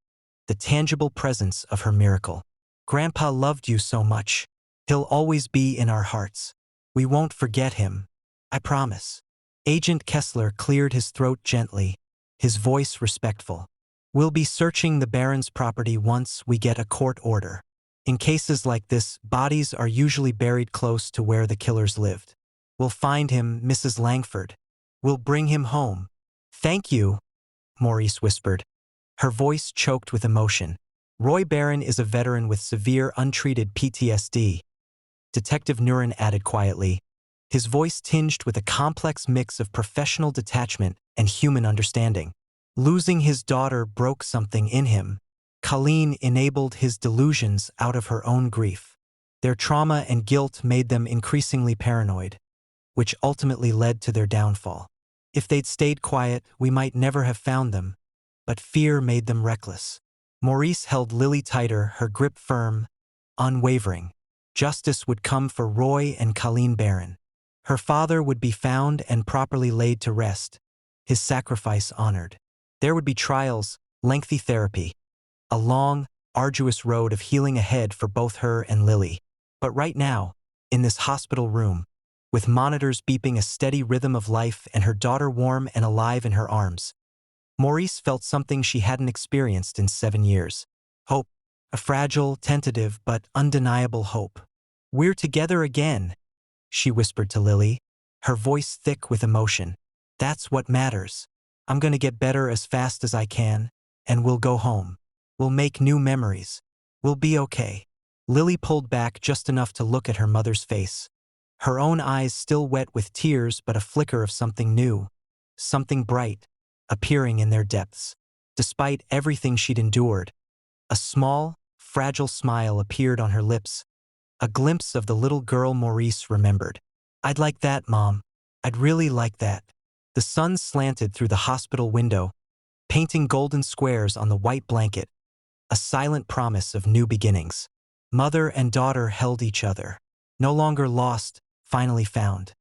the tangible presence of her miracle. Grandpa loved you so much. He'll always be in our hearts. We won't forget him. I promise. Agent Kessler cleared his throat gently, his voice respectful. We'll be searching the Baron's property once we get a court order. In cases like this, bodies are usually buried close to where the killers lived. We'll find him, Mrs. Langford. We'll bring him home. Thank you, Maurice whispered, her voice choked with emotion. Roy Barron is a veteran with severe untreated PTSD, Detective Nuren added quietly, his voice tinged with a complex mix of professional detachment and human understanding. Losing his daughter broke something in him. Colleen enabled his delusions out of her own grief. Their trauma and guilt made them increasingly paranoid, which ultimately led to their downfall. If they'd stayed quiet, we might never have found them, but fear made them reckless. Maurice held Lily tighter, her grip firm, unwavering. Justice would come for Roy and Colleen Barron. Her father would be found and properly laid to rest, his sacrifice honored. There would be trials, lengthy therapy, a long, arduous road of healing ahead for both her and Lily. But right now, in this hospital room, with monitors beeping a steady rhythm of life and her daughter warm and alive in her arms, Maurice felt something she hadn't experienced in 7 years. Hope. A fragile, tentative, but undeniable hope. We're together again, she whispered to Lily, her voice thick with emotion. That's what matters. I'm gonna get better as fast as I can, and we'll go home. We'll make new memories. We'll be okay. Lily pulled back just enough to look at her mother's face. Her own eyes still wet with tears, but a flicker of something new, something bright, appearing in their depths. Despite everything she'd endured, a small, fragile smile appeared on her lips, a glimpse of the little girl Maurice remembered. I'd like that, Mom. I'd really like that. The sun slanted through the hospital window, painting golden squares on the white blanket, a silent promise of new beginnings. Mother and daughter held each other. No longer lost, finally found.